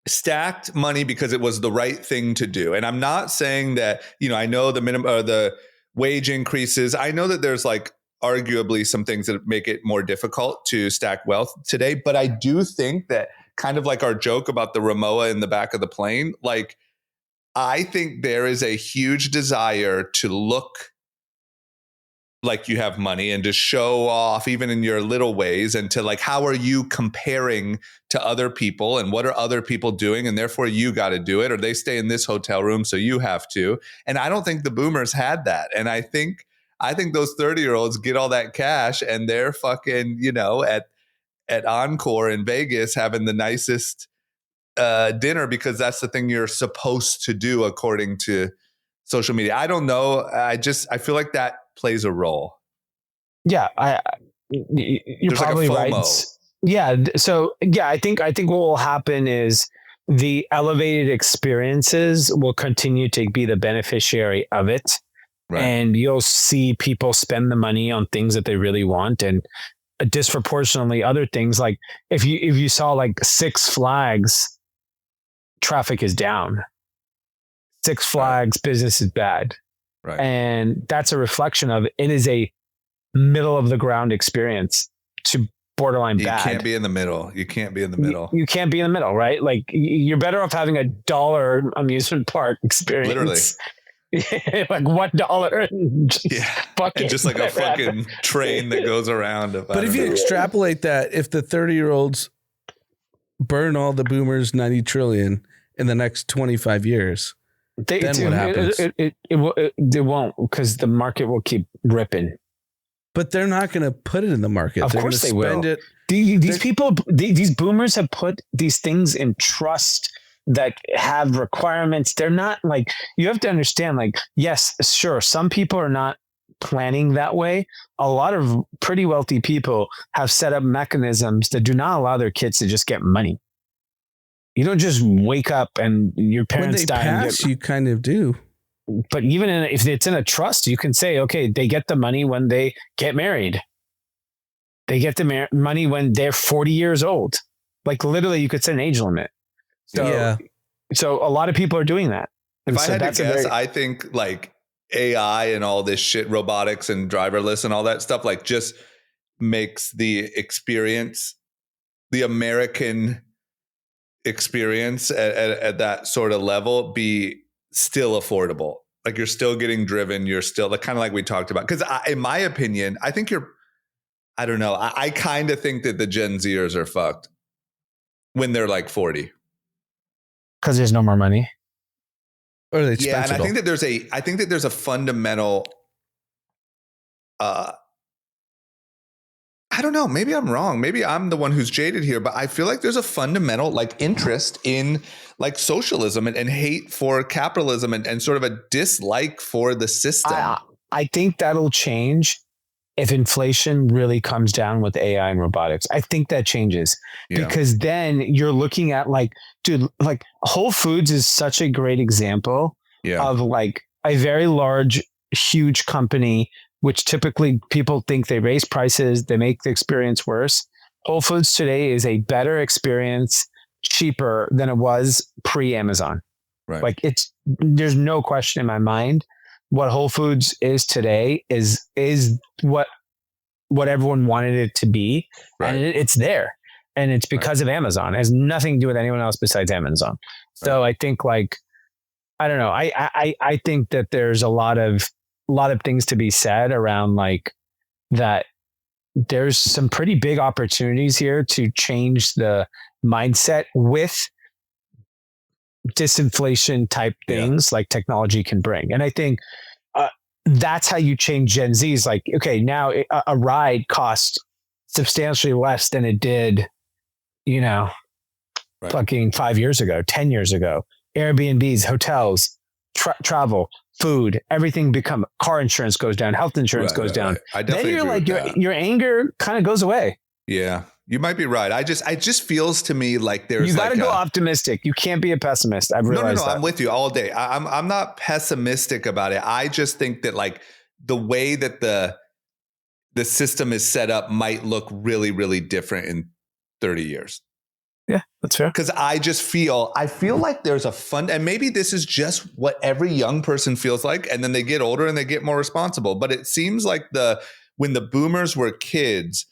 [SPEAKER 1] stacked money because it was the right thing to do. And I'm not saying that, I know the minimum or the wage increases. I know that there's like arguably some things that make it more difficult to stack wealth today. But I do think that, kind of like our joke about the Rimowa in the back of the plane, like, I think there is a huge desire to look like you have money and to show off even in your little ways, and to like, how are you comparing to other people and what are other people doing? And therefore you got to do it, or they stay in this hotel room, so you have to. And I don't think the boomers had that. And I think those 30-year-olds get all that cash and they're fucking, at Encore in Vegas having the nicest dinner because that's the thing you're supposed to do according to social media. I don't know. I feel like that plays a role.
[SPEAKER 2] Yeah, you're There's probably like right. Yeah. So yeah, I think what will happen is the elevated experiences will continue to be the beneficiary of it. Right. And you'll see people spend the money on things that they really want, and disproportionately other things. Like if you saw like Six Flags, traffic is down. Six Flags business is bad. Right. And that's a reflection of it is a middle of the ground experience to borderline bad.
[SPEAKER 1] You can't be in the middle. You can't be in the middle.
[SPEAKER 2] You can't be in the middle, right? Like you're better off having $1 amusement park experience.
[SPEAKER 1] Literally.
[SPEAKER 2] Like $1 and
[SPEAKER 1] just like a fucking train that goes around.
[SPEAKER 3] But if you extrapolate that, if the 30-year-olds burn all the boomers 90 trillion in the next 25 years, then what happens?
[SPEAKER 2] They won't, because the market will keep ripping.
[SPEAKER 3] But they're not going to put it in the market.
[SPEAKER 2] Of course they will. These boomers have put these things in trust that have requirements. They're not like, you have to understand, like, yes, sure, some people are not planning that way. A lot of pretty wealthy people have set up mechanisms that do not allow their kids to just get money. You don't just wake up and your parents
[SPEAKER 3] when they
[SPEAKER 2] die.
[SPEAKER 3] Pass, you kind of do.
[SPEAKER 2] But even if it's in a trust, you can say, okay, they get the money when they get married. They get the money when they're 40 years old. Like literally, you could set an age limit. So a lot of people are doing that.
[SPEAKER 1] If I had to guess, I think like AI and all this shit, robotics and driverless and all that stuff, like just makes the experience, the American experience at that sort of level be still affordable. Like you're still getting driven. You're still like kind of like we talked about. Because in my opinion, I think I don't know. I kind of think that the Gen Zers are fucked when they're like 40.
[SPEAKER 2] Because there's no more money.
[SPEAKER 3] Or they
[SPEAKER 1] yeah, and I think that there's a fundamental I don't know. Maybe I'm wrong. Maybe I'm the one who's jaded here, but I feel like there's a fundamental like interest in like socialism and hate for capitalism and sort of a dislike for the system.
[SPEAKER 2] I think that'll change if inflation really comes down with AI and robotics. I think that changes because then you're looking at like, dude, like Whole Foods is such a great example of like a very large, huge company which typically people think they raise prices, they make the experience worse. Whole Foods today is a better experience, cheaper than it was pre-Amazon.
[SPEAKER 1] Right.
[SPEAKER 2] Like there's no question in my mind what Whole Foods is today is what everyone wanted it to be. Right. And it's there. And it's because of Amazon. It has nothing to do with anyone else besides Amazon. So I think like, I don't know. I think that there's a lot of things to be said around like that. There's some pretty big opportunities here to change the mindset with disinflation type things like technology can bring. And I think that's how you change Gen Z's. Like, okay, now a ride costs substantially less than it did, fucking 5 years ago, 10 years ago. Airbnbs, hotels, travel, food, everything car insurance goes down, health insurance goes down.
[SPEAKER 1] I definitely
[SPEAKER 2] then you're like, your anger kind of goes away.
[SPEAKER 1] Yeah, you might be right. It just feels to me like there's
[SPEAKER 2] you got to go optimistic. You can't be a pessimist. I've realized that.
[SPEAKER 1] I'm with you all day. I'm not pessimistic about it. I just think that like the way that the system is set up might look really, really different in 30 years.
[SPEAKER 2] Yeah, that's fair.
[SPEAKER 1] Because I feel like there's and maybe this is just what every young person feels like, and then they get older and they get more responsible. But it seems like when the boomers were kids,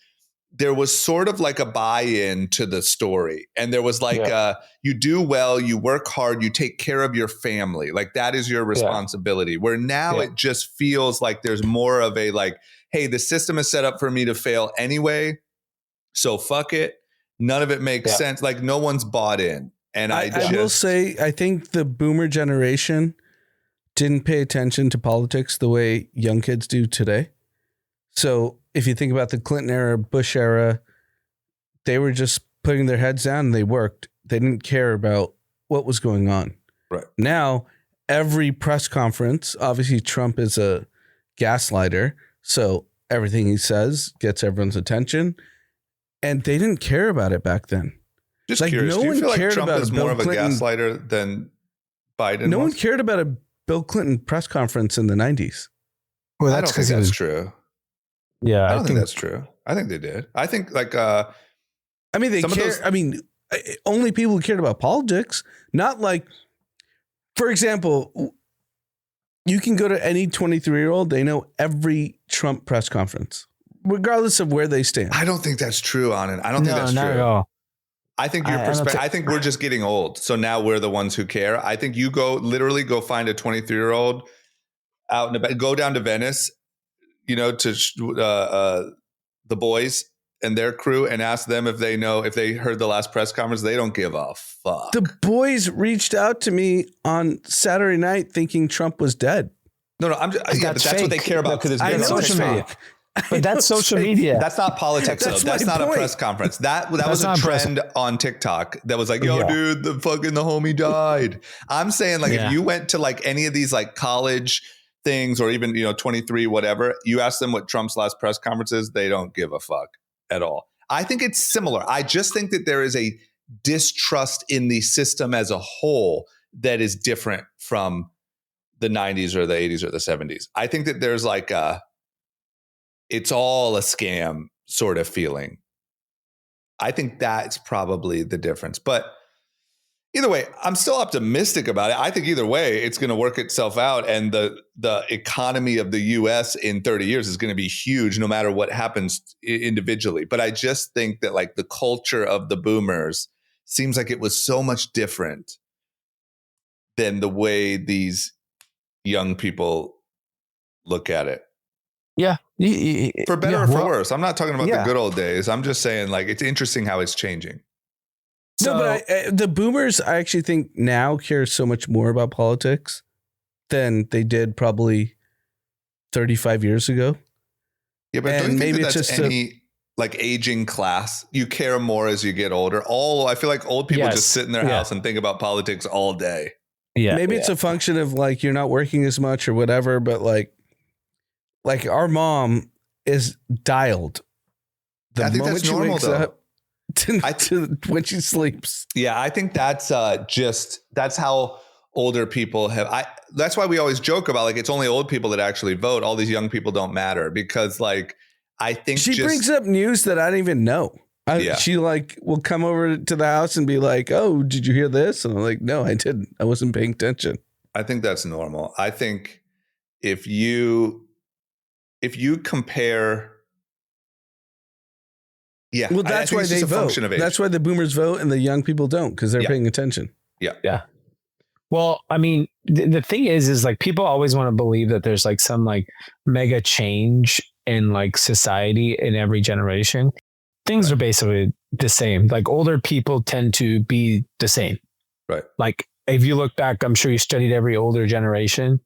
[SPEAKER 1] there was sort of like a buy-in to the story. And there was like, you do well, you work hard, you take care of your family. Like that is your responsibility. Where now it just feels like there's more of a like, hey, the system is set up for me to fail anyway. So fuck it. None of it makes sense. Like no one's bought in. And I will
[SPEAKER 3] say, I think the boomer generation didn't pay attention to politics the way young kids do today. So if you think about the Clinton era, Bush era, they were just putting their heads down and they worked. They didn't care about what was going on.
[SPEAKER 1] Right.
[SPEAKER 3] Now, every press conference, obviously Trump is a gaslighter. So everything he says gets everyone's attention. And they didn't care about it back then.
[SPEAKER 1] Just like curious, do you feel like Trump is more of a gaslighter than Biden?
[SPEAKER 3] No one cared about a Bill Clinton press conference in the 90s.
[SPEAKER 1] Well, that's because that's true.
[SPEAKER 2] Yeah,
[SPEAKER 1] I don't think that's true. I think they did. I think like
[SPEAKER 3] they care. Only people who cared about politics, not like, for example, you can go to any 23-year-old, they know every Trump press conference, regardless of where they stand.
[SPEAKER 1] I don't think that's true, Anand. I don't think that's true.
[SPEAKER 2] Not at all.
[SPEAKER 1] I think I think we're just getting old. So now we're the ones who care. I think you go find a 23-year-old out and about, go down to Venice, to the boys and their crew and ask them if they heard the last press conference. They don't give a fuck.
[SPEAKER 3] The boys reached out to me on Saturday night thinking Trump was dead.
[SPEAKER 1] No, but that's what they care about because it's
[SPEAKER 2] social media. But that's social media.
[SPEAKER 1] That's not politics, though. That's not a press conference. That was a trend on TikTok that was like, dude, the homie died. I'm saying like if you went to like any of these like college things or even, 23, whatever, you ask them what Trump's last press conference is, they don't give a fuck at all. I think it's similar. I just think that there is a distrust in the system as a whole that is different from the 90s or the 80s or the 70s. I think that there's like it's all a scam sort of feeling. I think that's probably the difference. But either way, I'm still optimistic about it. I think either way, it's going to work itself out. And the economy of the US in 30 years is going to be huge no matter what happens individually. But I just think that like the culture of the boomers seems like it was so much different than the way these young people look at it.
[SPEAKER 2] Yeah.
[SPEAKER 1] For better or for worse. I'm not talking about the good old days. I'm just saying like it's interesting how it's changing.
[SPEAKER 3] So, no, but the boomers, I actually think now care so much more about politics than they did probably 35 years ago.
[SPEAKER 1] Yeah, but don't you think that's just any like aging class? You care more as you get older. I feel like old people just sit in their house and think about politics all day.
[SPEAKER 3] Yeah, maybe it's a function of like you're not working as much or whatever. But like our mom is dialed.
[SPEAKER 1] I think that's normal though.
[SPEAKER 3] To when she sleeps.
[SPEAKER 1] Yeah, I think that's that's how older people have. That's why we always joke about like it's only old people that actually vote. All these young people don't matter because like I think
[SPEAKER 3] she brings up news that I don't even know. She like will come over to the house and be like, "Oh, did you hear this?" And I'm like, "No, I didn't. I wasn't paying attention."
[SPEAKER 1] I think that's normal. I think if you compare. Yeah.
[SPEAKER 3] Well, that's why they vote. That's why the boomers vote and the young people don't because they're paying attention.
[SPEAKER 1] Yeah.
[SPEAKER 2] Yeah. Well, I mean, the thing is like people always want to believe that there's like some like mega change in like society in every generation. Things are basically the same. Like older people tend to be the same.
[SPEAKER 1] Right.
[SPEAKER 2] Like if you look back, I'm sure you studied every older generation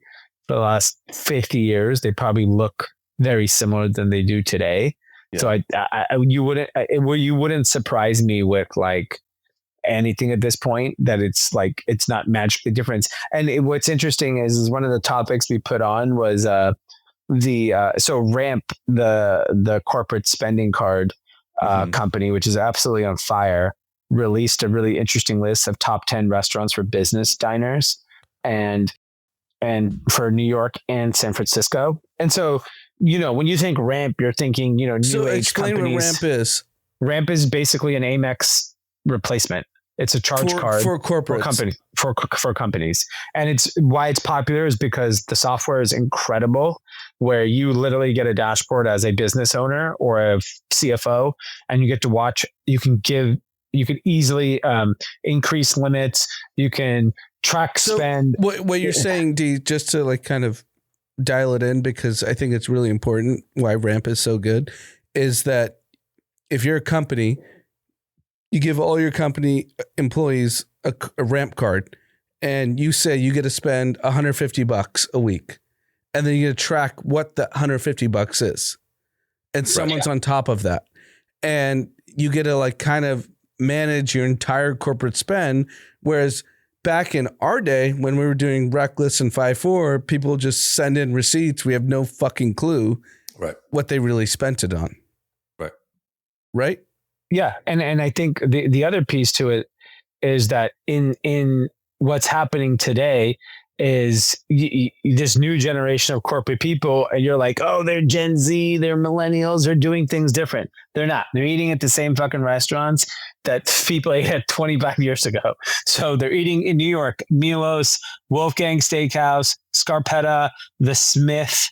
[SPEAKER 2] for the last 50 years. They probably look very similar than they do today. Yeah. So you wouldn't surprise me with like anything at this point that it's like it's not magically different. And what's interesting is one of the topics we put on was so Ramp, the corporate spending card company, which is absolutely on fire, released a really interesting list of top 10 restaurants for business diners and for New York and San Francisco. And so, you know, when you think Ramp, you're thinking, new age companies.
[SPEAKER 3] What Ramp is.
[SPEAKER 2] Ramp is basically an Amex replacement. It's a charge card
[SPEAKER 3] for corporates.
[SPEAKER 2] For companies. And it's why it's popular is because the software is incredible, where you literally get a dashboard as a business owner or a CFO, and you get to watch. You can easily increase limits. You can track spend.
[SPEAKER 3] What you're saying, D, just to like kind of dial it in, because I think it's really important why Ramp is so good, is that if you're a company, you give all your company employees a Ramp card and you say you get to spend $150 a week, and then you get to track what that $150 is. And someone's on top of that. And you get to like kind of manage your entire corporate spend. Whereas back in our day, when we were doing Reckless and 5-4, people just send in receipts. We have no fucking clue what they really spent it on. Right.
[SPEAKER 2] Yeah. And I think the other piece to it is that in what's happening today is this new generation of corporate people, and you're like, oh, they're Gen Z, they're millennials, they're doing things different. They're not. They're eating at the same fucking restaurants that people ate at 25 years ago. So they're eating in New York, Milos, Wolfgang Steakhouse, Scarpetta, The Smith.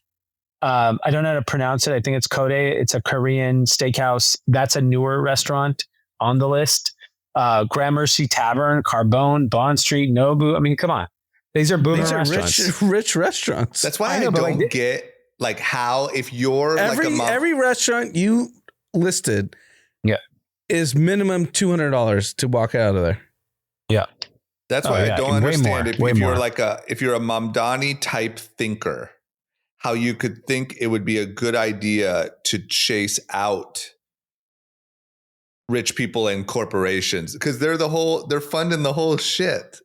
[SPEAKER 2] I don't know how to pronounce it. I think it's Kode. It's a Korean steakhouse. That's a newer restaurant on the list. Gramercy Tavern, Carbone, Bond Street, Nobu. I mean, come on. These are boomer restaurants.
[SPEAKER 3] Rich restaurants.
[SPEAKER 1] That's why I don't get like how if you're
[SPEAKER 3] every restaurant you listed is minimum $200 to walk out of there.
[SPEAKER 2] Yeah.
[SPEAKER 1] That's why I don't understand if you're a Mamdani type thinker, how you could think it would be a good idea to chase out rich people and corporations because they're funding the whole shit.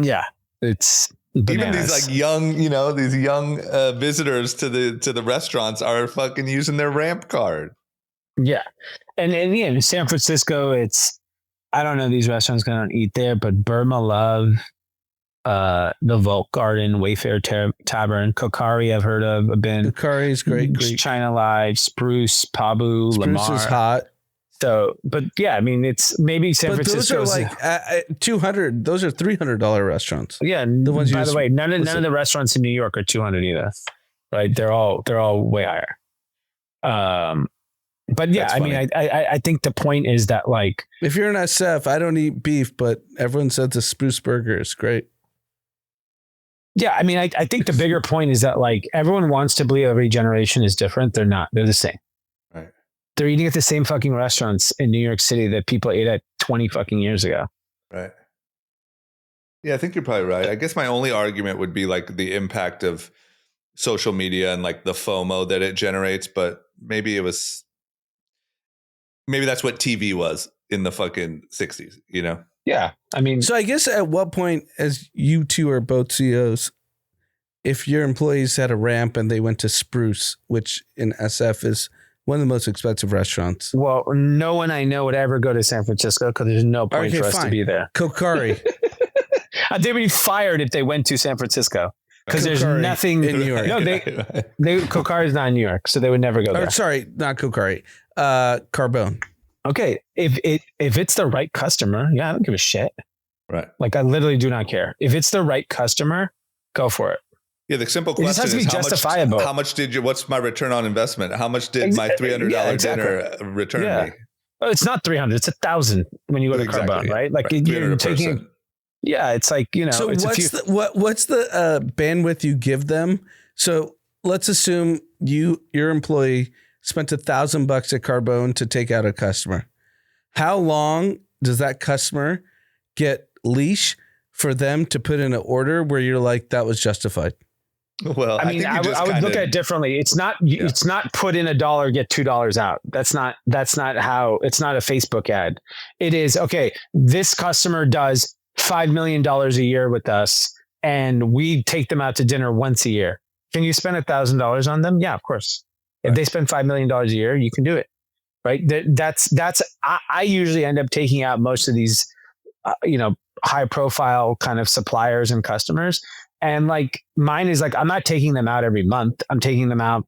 [SPEAKER 2] Yeah. It's bananas.
[SPEAKER 1] Even these like young, these young visitors to the restaurants are fucking using their Ramp card.
[SPEAKER 2] Yeah. And in San Francisco, I don't know these restaurants because I don't eat there, but Burma Love, the Vault Garden, Wayfair Tavern, Kokari I've heard of. I've been.
[SPEAKER 3] Kokari is great.
[SPEAKER 2] China Live, Spruce, Pabu,
[SPEAKER 3] Spruce
[SPEAKER 2] Lamar.
[SPEAKER 3] is hot.
[SPEAKER 2] So, but yeah, I mean, it's maybe San Francisco.
[SPEAKER 3] Those are like 200. Those are $300 restaurants.
[SPEAKER 2] Yeah. The ones. By the way, none of the restaurants in New York are 200 either. Right? They're all way higher. But yeah, I mean, I think the point is that like,
[SPEAKER 3] if you're an SF, I don't eat beef, but everyone says the Spruce burger is great.
[SPEAKER 2] Yeah, I mean, I think the bigger point is that like everyone wants to believe every generation is different. They're not. They're the same.
[SPEAKER 1] Right.
[SPEAKER 2] They're eating at the same fucking restaurants in New York City that people ate at 20 fucking years ago.
[SPEAKER 1] Right. Yeah, I think you're probably right. I guess my only argument would be like the impact of social media and like the FOMO that it generates. But maybe that's what TV was in the fucking 60s, you know?
[SPEAKER 2] Yeah. I mean,
[SPEAKER 3] so I guess at what point, as you two are both CEOs, if your employees had a ramp and they went to Spruce, which in SF is one of the most expensive restaurants.
[SPEAKER 2] Well, no one I know would ever go to San Francisco because there's no point for us to be there.
[SPEAKER 3] Kokari.
[SPEAKER 2] They'd be fired if they went to San Francisco because there's nothing
[SPEAKER 3] in New York.
[SPEAKER 2] No, Kokari is not in New York, so they would never go there.
[SPEAKER 3] Sorry, not Kokari. Carbone.
[SPEAKER 2] Okay, if it's the right customer, yeah, I don't give a shit.
[SPEAKER 1] Right.
[SPEAKER 2] Like I literally do not care. If it's the right customer, go for it.
[SPEAKER 1] Yeah, the simple question is
[SPEAKER 2] justifiable.
[SPEAKER 1] How much what's my return on investment? How much did my $300 dinner return me?
[SPEAKER 2] Well, it's not 300, it's 1,000 when you go to Carbone, right? Like you're taking, it's like, you know.
[SPEAKER 3] So
[SPEAKER 2] it's
[SPEAKER 3] what's the bandwidth you give them? So let's assume your employee spent $1,000 at Carbone to take out a customer. How long does that customer get leash for them to put in an order where you're like, that was justified?
[SPEAKER 1] Well,
[SPEAKER 2] I mean, I would look at it differently. It's not put in $1, get $2 out. That's not how, it's not a Facebook ad. It is, okay, this customer does $5 million a year with us and we take them out to dinner once a year. Can you spend $1,000 on them? Yeah, of course. If they spend $5 million a year, you can do it. Right. I usually end up taking out most of these, high profile kind of suppliers and customers. And like mine is like, I'm not taking them out every month. I'm taking them out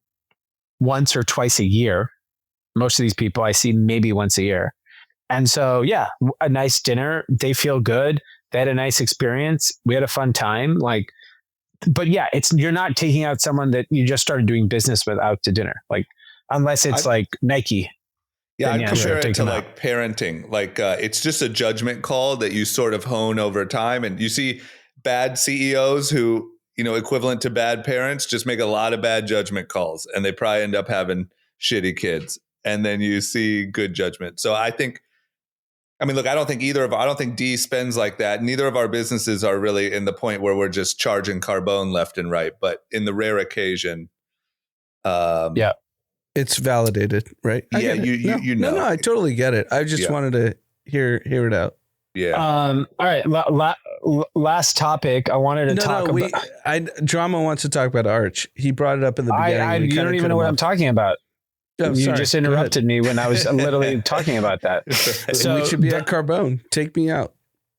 [SPEAKER 2] once or twice a year. Most of these people I see maybe once a year. And so, yeah, a nice dinner. They feel good. They had a nice experience. We had a fun time. Like, but yeah, you're not taking out someone that you just started doing business with out to dinner. Like, unless it's like Nike.
[SPEAKER 1] Yeah, I'd compare it to like parenting. Like it's just a judgment call that you sort of hone over time. And you see bad CEOs who, equivalent to bad parents, just make a lot of bad judgment calls and they probably end up having shitty kids. And then you see good judgment. So I don't think D spends like that. Neither of our businesses are really in the point where we're just charging Carbone left and right. But in the rare occasion,
[SPEAKER 3] it's validated, right?
[SPEAKER 1] Yeah, you know.
[SPEAKER 3] No, I totally get it. I just wanted to hear it out.
[SPEAKER 1] Yeah.
[SPEAKER 2] All right. Last topic. I wanted to talk about.
[SPEAKER 3] Drama wants to talk about Arch. He brought it up in the beginning.
[SPEAKER 2] You don't even know what I'm talking about.
[SPEAKER 3] Oh,
[SPEAKER 2] you just interrupted me when I was literally talking about that.
[SPEAKER 3] So we should be at Carbone. Take me out.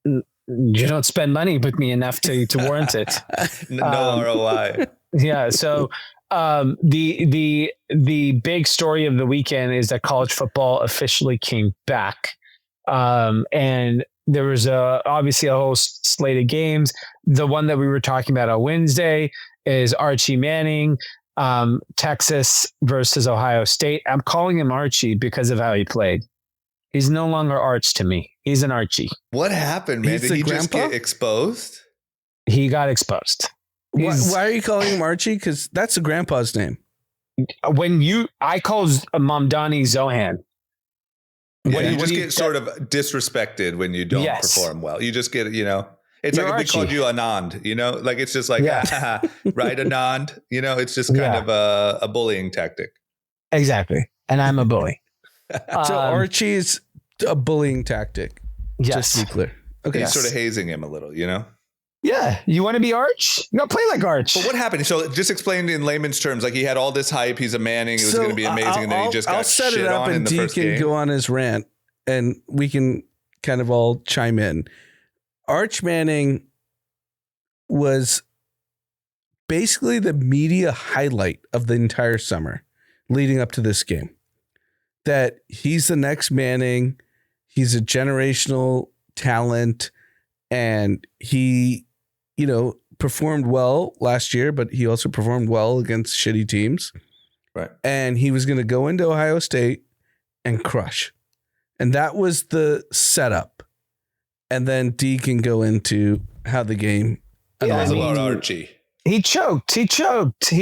[SPEAKER 2] You don't spend money with me enough to warrant it.
[SPEAKER 1] No ROI.
[SPEAKER 2] Yeah. So the big story of the weekend is that college football officially came back. And there was obviously a whole slate of games. The one that we were talking about on Wednesday is Archie Manning, Texas versus Ohio State. I'm calling him Archie because of how he played. He's no longer Arch to me. He's an Archie.
[SPEAKER 1] What happened, man? Did he just get exposed?
[SPEAKER 2] He got exposed.
[SPEAKER 3] Why are you calling him Archie? Because that's a grandpa's name.
[SPEAKER 2] I call Mamdani Zohan.
[SPEAKER 1] Yeah, you just get sort of disrespected when you don't perform well. You just get, it's like if we called you Anand, like it's just like, right, Anand, it's just kind of a bullying tactic.
[SPEAKER 2] Exactly. And I'm a bully.
[SPEAKER 3] So Archie is a bullying tactic.
[SPEAKER 2] Yes.
[SPEAKER 3] Just to be clear. Okay.
[SPEAKER 1] He's sort of hazing him a little,
[SPEAKER 2] Yeah. You want to be Arch? You play like Arch.
[SPEAKER 1] But what happened? So just explain in layman's terms, like he had all this hype. He's a Manning. It was going to be amazing. And then he just got shit on in the first game.
[SPEAKER 3] I'll set it up and D can go on his rant and we can kind of all chime in. Arch Manning was basically the media highlight of the entire summer leading up to this game. That he's the next Manning, he's a generational talent, and he, performed well last year, but he also performed well against shitty teams.
[SPEAKER 1] Right.
[SPEAKER 3] And he was going to go into Ohio State and crush. And that was the setup. And then D can go into how the game.
[SPEAKER 1] Yeah, about Archie.
[SPEAKER 2] He choked. He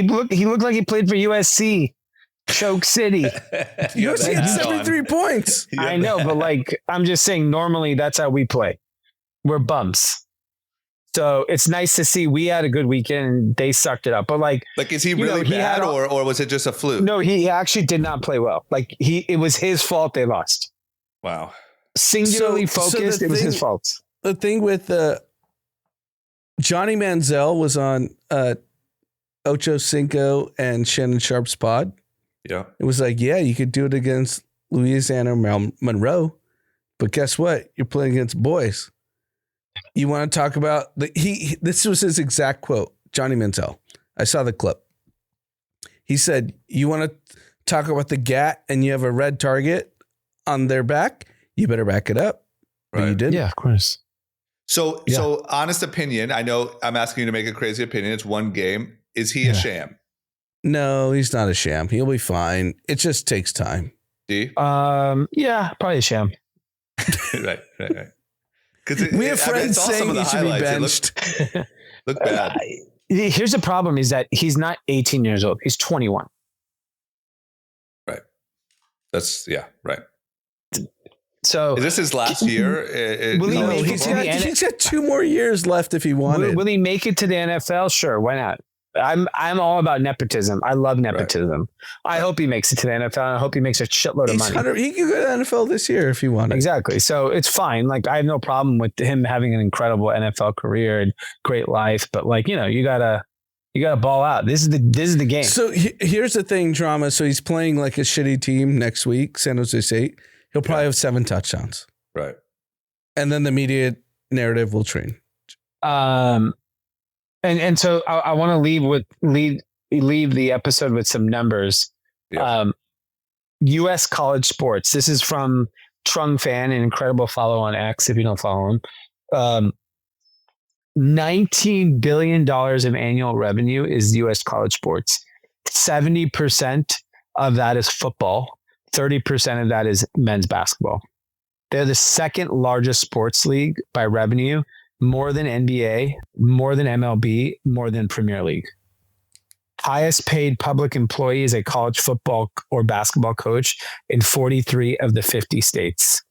[SPEAKER 2] looked like he played for USC. Choke City.
[SPEAKER 3] USC had 73 points.
[SPEAKER 2] I know, but I'm just saying, normally that's how we play. We're bumps. So it's nice to see we had a good weekend and they sucked it up. But
[SPEAKER 1] is he really bad or was it just a fluke?
[SPEAKER 2] No, he actually did not play well. It was his fault they lost.
[SPEAKER 1] Wow.
[SPEAKER 2] Singularly focused, it was his fault.
[SPEAKER 3] The thing with Johnny Manziel was on Ocho Cinco and Shannon Sharp's pod.
[SPEAKER 1] Yeah.
[SPEAKER 3] It was you could do it against Louisiana Monroe, but guess what? You're playing against boys. You want to talk about this was his exact quote, Johnny Manziel. I saw the clip. He said, you want to talk about the GAT and you have a red target on their back, you better back it up. Right. But you did.
[SPEAKER 2] Yeah, of course.
[SPEAKER 1] So honest opinion, I know I'm asking you to make a crazy opinion. It's one game. Is he a sham?
[SPEAKER 3] No, he's not a sham. He'll be fine. It just takes time.
[SPEAKER 1] D?
[SPEAKER 2] Yeah, probably a sham.
[SPEAKER 1] Right.
[SPEAKER 3] We have friends saying he should be benched.
[SPEAKER 1] Look bad.
[SPEAKER 2] Here's the problem is that he's not 18 years old. He's 21.
[SPEAKER 1] Right. Right.
[SPEAKER 2] So
[SPEAKER 1] is this his last year?
[SPEAKER 3] He's got 2 more years left if he wanted.
[SPEAKER 2] Will he make it to the NFL? Sure. Why not? I'm all about nepotism. I love nepotism. Right. I hope he makes it to the NFL. And I hope he makes a shitload of money.
[SPEAKER 3] He could go to the NFL this year if he wanted.
[SPEAKER 2] Exactly. So it's fine. I have no problem with him having an incredible NFL career and great life. But you gotta ball out. This is the game.
[SPEAKER 3] So here's the thing, Drama. So he's playing a shitty team next week, San Jose State. He'll probably have 7 touchdowns.
[SPEAKER 1] Right.
[SPEAKER 3] And then the media narrative will train.
[SPEAKER 2] And so I want to leave the episode with some numbers. Yeah. U.S. college sports. This is from Trung Fan, an incredible follow on X if you don't follow him. $19 billion of annual revenue is U.S. college sports. 70% of that is football. 30% of that is men's basketball. They're the second largest sports league by revenue, more than NBA, more than MLB, more than Premier League. Highest paid public employee is a college football or basketball coach in 43 of the 50 states.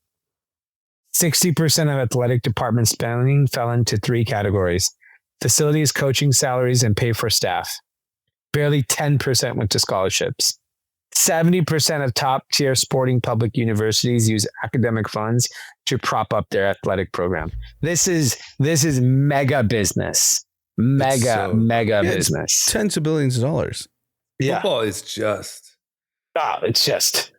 [SPEAKER 2] 60% of athletic department spending fell into 3 categories: facilities, coaching salaries, and pay for staff. Barely 10% went to scholarships. 70% of top-tier sporting public universities use academic funds to prop up their athletic program. This is mega business. Mega business.
[SPEAKER 3] Tens of billions of dollars.
[SPEAKER 2] Yeah.
[SPEAKER 1] Football is just...
[SPEAKER 2] it's just...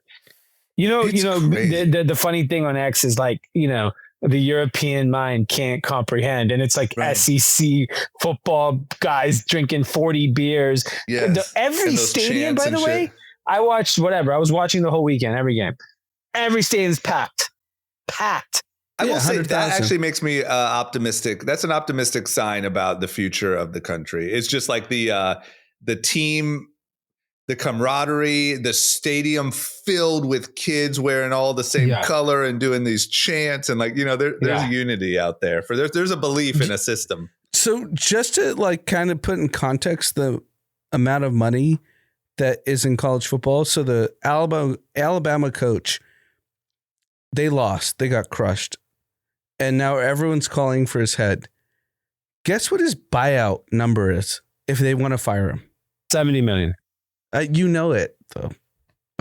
[SPEAKER 2] the funny thing on X is the European mind can't comprehend. And it's SEC football guys drinking 40 beers.
[SPEAKER 1] Yes.
[SPEAKER 2] Every stadium, by the way... I watched whatever. I was watching the whole weekend, every game. Every stadium's packed. Packed.
[SPEAKER 1] I will say that actually makes me optimistic. That's an optimistic sign about the future of the country. It's just the team, the camaraderie, the stadium filled with kids wearing all the same color and doing these chants. And there's unity out there. There's a belief in a system.
[SPEAKER 3] So just to kind of put in context the amount of money that is in college football. So the Alabama coach, they lost. They got crushed. And now everyone's calling for his head. Guess what his buyout number is if they want to fire him?
[SPEAKER 2] 70 million.
[SPEAKER 3] You know it, though.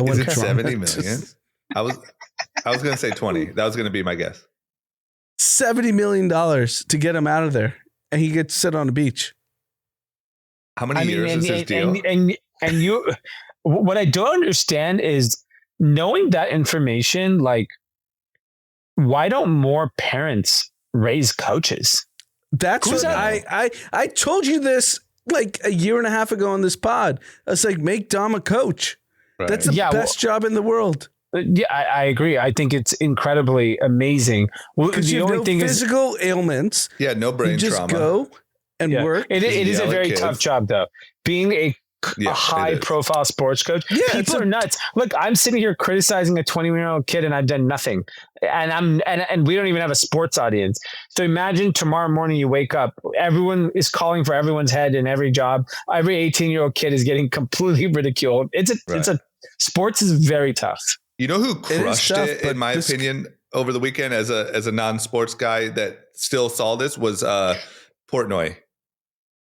[SPEAKER 1] Is it 70 million? I was going to say 20. That was going to be my guess.
[SPEAKER 3] $70 million to get him out of there. And he gets to sit on the beach.
[SPEAKER 1] How many years is his deal?
[SPEAKER 2] And what I don't understand is knowing that information, why don't more parents raise coaches?
[SPEAKER 3] That's what I told you this like a year and a half ago on this pod. I was like, make Dom a coach. Right. That's the best job in the world.
[SPEAKER 2] Yeah, I agree. I think it's incredibly amazing.
[SPEAKER 3] Because you have no physical ailments.
[SPEAKER 1] Yeah, no brain
[SPEAKER 3] trauma.
[SPEAKER 1] Just
[SPEAKER 3] go and work.
[SPEAKER 2] It is a very tough job, though. Being a high-profile sports coach, people are nuts. Look, I'm sitting here criticizing a 21-year-old kid, and I've done nothing. And we don't even have a sports audience. So imagine tomorrow morning you wake up, everyone is calling for everyone's head in every job. Every 18-year-old kid is getting completely ridiculed. Sports is very tough.
[SPEAKER 1] You know who crushed it, in my opinion, over the weekend as a non-sports guy that still saw this was Portnoy.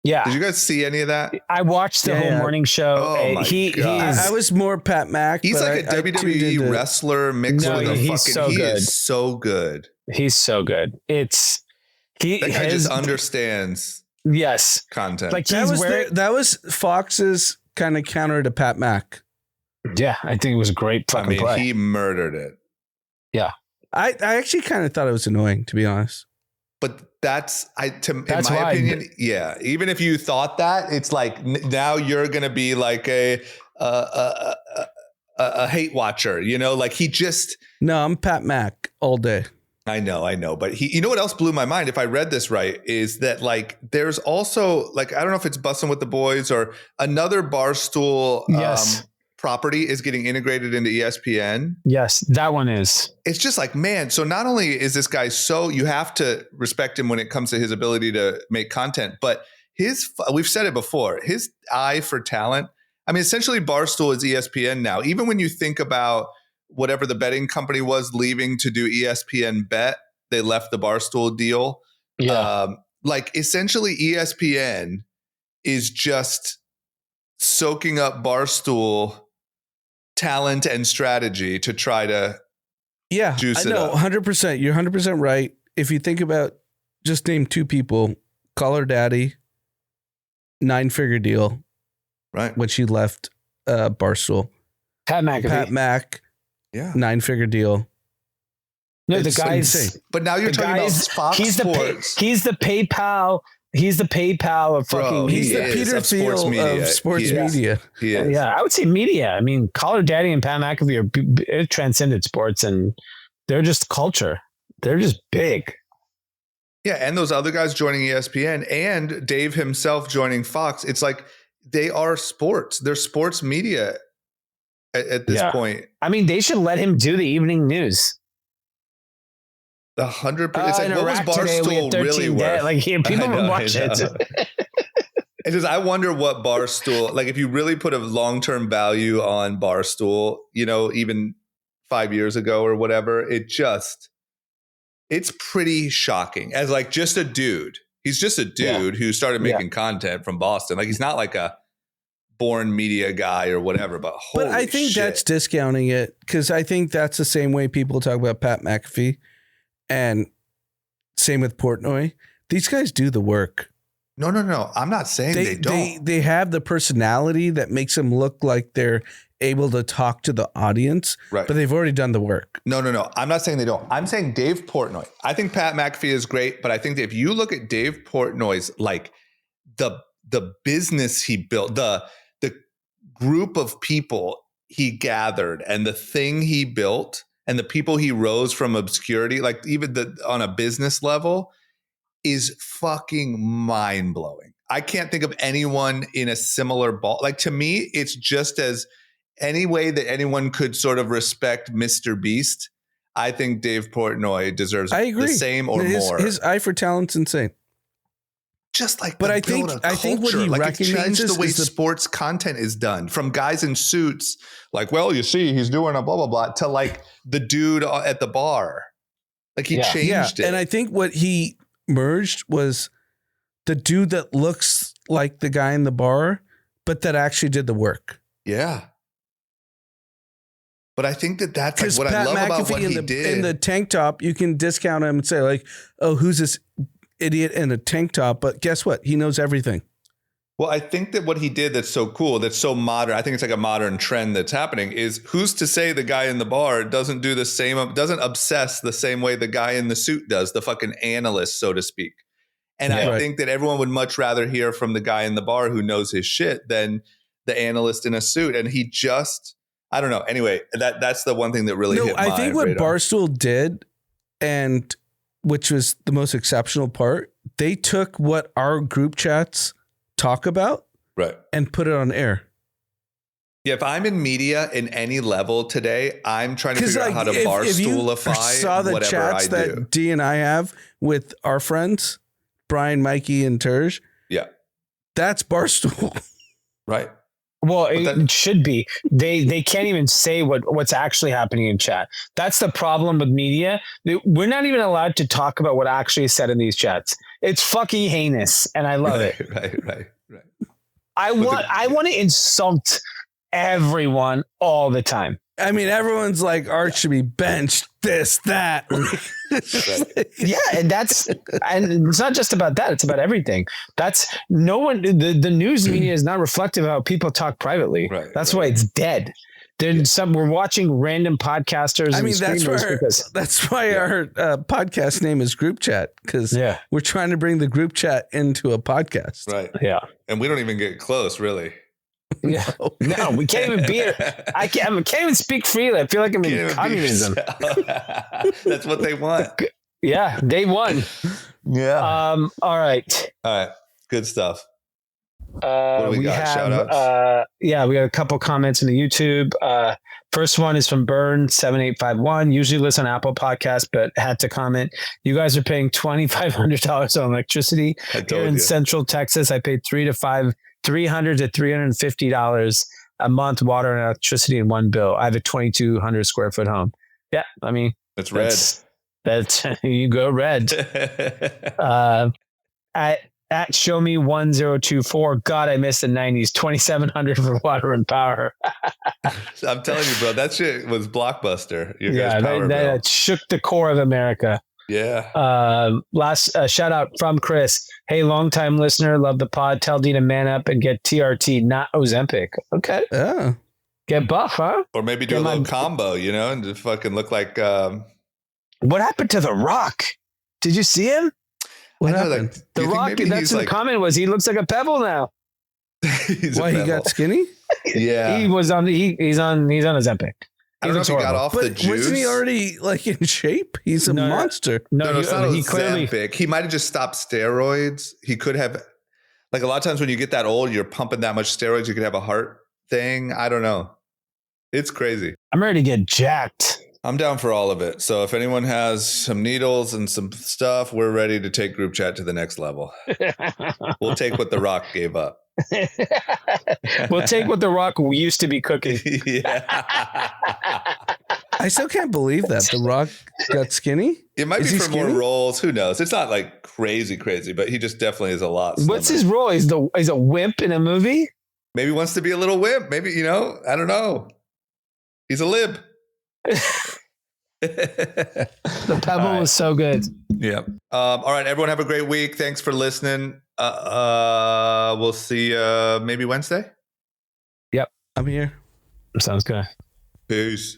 [SPEAKER 2] Yeah.
[SPEAKER 1] Did you guys see any of that?
[SPEAKER 2] I watched the whole morning show.
[SPEAKER 1] Oh my God.
[SPEAKER 3] I was more Pat Mack.
[SPEAKER 1] He's like a WWE wrestler mixed with a fucking. He is so good.
[SPEAKER 2] He's so good. That
[SPEAKER 1] guy just understands.
[SPEAKER 2] Yes.
[SPEAKER 1] Content.
[SPEAKER 2] Like
[SPEAKER 3] that was Fox's kind of counter to Pat Mack.
[SPEAKER 2] Yeah, I think it was a great fucking play.
[SPEAKER 1] He murdered it.
[SPEAKER 2] Yeah.
[SPEAKER 3] I actually kind of thought it was annoying, to be honest.
[SPEAKER 1] But in my opinion, even if you thought that, it's like now you're going to be like a hate watcher, like he just.
[SPEAKER 3] No, I'm Pat Mack all day.
[SPEAKER 1] I know. But you know what else blew my mind, if I read this right, is that like there's also like, I don't know if it's Bussin' with the Boys or another Barstool property is getting integrated into ESPN.
[SPEAKER 2] Yes, that one is.
[SPEAKER 1] It's just like, man, so not only is this guy you have to respect him when it comes to his ability to make content, but we've said it before, his eye for talent. I mean, essentially Barstool is ESPN now. Even when you think about whatever the betting company was leaving to do ESPN Bet, they left the Barstool deal.
[SPEAKER 2] Yeah.
[SPEAKER 1] Like essentially ESPN is just soaking up Barstool talent and strategy to try to juice it up.
[SPEAKER 3] 100%. You're 100% right. If you think about, just name two people, Call Her Daddy, 9-figure deal,
[SPEAKER 1] right?
[SPEAKER 3] When she left Barstool.
[SPEAKER 2] Pat Mack,
[SPEAKER 3] 9-figure deal.
[SPEAKER 2] No, the guy's
[SPEAKER 3] insane.
[SPEAKER 1] But now you're talking about Fox Sports.
[SPEAKER 2] He's the PayPal. He's the PayPal of fucking.
[SPEAKER 3] He's the Peter Thiel of sports media.
[SPEAKER 1] He is.
[SPEAKER 2] Yeah, I would say media. I mean, Call Her Daddy and Pat McAfee are transcended sports, and they're just culture. They're just big.
[SPEAKER 1] Yeah, and those other guys joining ESPN and Dave himself joining Fox. It's like they are sports. They're sports media at this point.
[SPEAKER 2] I mean, they should let him do the evening news.
[SPEAKER 1] 100%. It's like, what was Barstool really worth?
[SPEAKER 2] Like people would watch it.
[SPEAKER 1] It's just, I wonder what Barstool, like if you really put a long-term value on Barstool, even 5 years ago or whatever, it's pretty shocking as like just a dude. He's just a dude who started making content from Boston. Like he's not like a born media guy or whatever, but
[SPEAKER 3] I think that's discounting it, because I think that's the same way people talk about Pat McAfee. And same with Portnoy. These guys do the work.
[SPEAKER 1] No. I'm not saying they don't.
[SPEAKER 3] They have the personality that makes them look like they're able to talk to the audience,
[SPEAKER 1] right?
[SPEAKER 3] But they've already done the work.
[SPEAKER 1] No. I'm not saying they don't. I'm saying Dave Portnoy. I think Pat McAfee is great, but I think that if you look at Dave Portnoy's, like the business he built, the group of people he gathered, and the thing he built, and the people he rose from obscurity, like even on a business level, is fucking mind blowing. I can't think of anyone in a similar ball. Like to me, it's just as any way that anyone could sort of respect Mr. Beast. I think Dave Portnoy deserves the same or more.
[SPEAKER 3] His eye for talent's insane.
[SPEAKER 1] Just like,
[SPEAKER 3] but I think what he recognizes
[SPEAKER 1] the way sports content is done, from guys in suits, like, well, you see, he's doing a blah blah blah, to like the dude at the bar, like he changed it.
[SPEAKER 3] And I think what he merged was the dude that looks like the guy in the bar, but that actually did the work.
[SPEAKER 1] Yeah. But I think that's like what Pat I love McAfee about what he did.
[SPEAKER 3] In the tank top, you can discount him and say like, oh, who's this idiot in a tank top? But guess what? He knows everything.
[SPEAKER 1] Well, I think that what he did that's so cool, that's so modern, I think it's like a modern trend that's happening, is who's to say the guy in the bar doesn't do the same, doesn't obsess the same way the guy in the suit does, the fucking analyst, so to speak. And I think that everyone would much rather hear from the guy in the bar who knows his shit than the analyst in a suit. And he just, I don't know. Anyway, that's the one thing that really hit my
[SPEAKER 3] I think what
[SPEAKER 1] radar.
[SPEAKER 3] Barstool did, and which was the most exceptional part, they took what our group chats talk about and put it on air.
[SPEAKER 1] Yeah, if I'm in media in any level today, I'm trying to figure out how to barstoolify
[SPEAKER 3] saw the
[SPEAKER 1] whatever
[SPEAKER 3] chats
[SPEAKER 1] I do.
[SPEAKER 3] that D and I have with our friends, Brian, Mikey, and Terj.
[SPEAKER 1] Yeah.
[SPEAKER 3] That's Barstool.
[SPEAKER 1] Right.
[SPEAKER 2] Well, it should be. They can't even say what's actually happening in chat. That's the problem with media. We're not even allowed to talk about what actually is said in these chats. It's fucking heinous, and I love it.
[SPEAKER 1] Right.
[SPEAKER 3] I
[SPEAKER 2] want to insult everyone all the time.
[SPEAKER 3] I mean, everyone's like, Art should be benched, this, that.
[SPEAKER 2] Yeah, and it's not just about that. It's about everything. That's no one. The news media is not reflective of how people talk privately.
[SPEAKER 1] Right,
[SPEAKER 2] that's why it's dead. There's we're watching random podcasters.
[SPEAKER 3] I mean, that's why our podcast name is Group Chat, because we're trying to bring the group chat into a podcast.
[SPEAKER 1] Right.
[SPEAKER 2] Yeah.
[SPEAKER 1] And we don't even get close, really.
[SPEAKER 2] Yeah. No, we can't even be it. I can't even speak freely. I feel like I'm in communism.
[SPEAKER 1] That's what they want.
[SPEAKER 2] Yeah. Day one.
[SPEAKER 1] Yeah.
[SPEAKER 2] All right.
[SPEAKER 1] Good stuff. What do we got? Shout outs?
[SPEAKER 2] We got a couple comments in the YouTube. First one is from Burn7851. Usually listen on Apple Podcasts, but had to comment. You guys are paying $2,500 on electricity. Here in Central Texas, I paid $300 to $350 a month water and electricity in one bill. I have a 2,200 square foot home. Yeah, I mean
[SPEAKER 1] that's red.
[SPEAKER 2] That's you go red. At show me 1024. God, I missed the 90s. 2,700 for water and power.
[SPEAKER 1] I'm telling you, bro, that shit was blockbuster. That
[SPEAKER 2] shook the core of America.
[SPEAKER 1] Yeah.
[SPEAKER 2] Last shout out from Chris. Hey, longtime listener, love the pod. Tell Dean to man up and get TRT, not Ozempic. Okay.
[SPEAKER 3] Yeah.
[SPEAKER 2] Get buff, huh?
[SPEAKER 1] Or maybe do a little combo, and just fucking look like.
[SPEAKER 2] What happened to The Rock? Did you see him?
[SPEAKER 3] What happened?
[SPEAKER 2] The Rock. That's the comment was. He looks like a pebble now.
[SPEAKER 3] He got skinny?
[SPEAKER 1] Yeah.
[SPEAKER 2] He was on. He's on Ozempic.
[SPEAKER 1] I don't know if he got off the juice.
[SPEAKER 3] Wasn't he already like in shape? He's a monster.
[SPEAKER 1] No, it's not Ozempic. He might have just stopped steroids. He could have, like a lot of times when you get that old, you're pumping that much steroids, you could have a heart thing. I don't know. It's crazy.
[SPEAKER 2] I'm ready to get jacked.
[SPEAKER 1] I'm down for all of it. So if anyone has some needles and some stuff, we're ready to take group chat to the next level. We'll take what The Rock gave up.
[SPEAKER 2] We'll take what The Rock used to be cooking.
[SPEAKER 1] Yeah.
[SPEAKER 3] I still can't believe that The Rock got skinny.
[SPEAKER 1] It might be for more roles. Who knows? It's not like crazy, but he just definitely is a lot slimmer.
[SPEAKER 2] What's his role? He's a wimp in a movie?
[SPEAKER 1] Maybe he wants to be a little wimp. Maybe, I don't know. He's a lib.
[SPEAKER 2] The pebble was so good.
[SPEAKER 1] Yeah. All right, everyone have a great week. Thanks for listening. We'll see you maybe Wednesday.
[SPEAKER 2] Yep.
[SPEAKER 3] I'm here.
[SPEAKER 2] Sounds good.
[SPEAKER 1] Peace.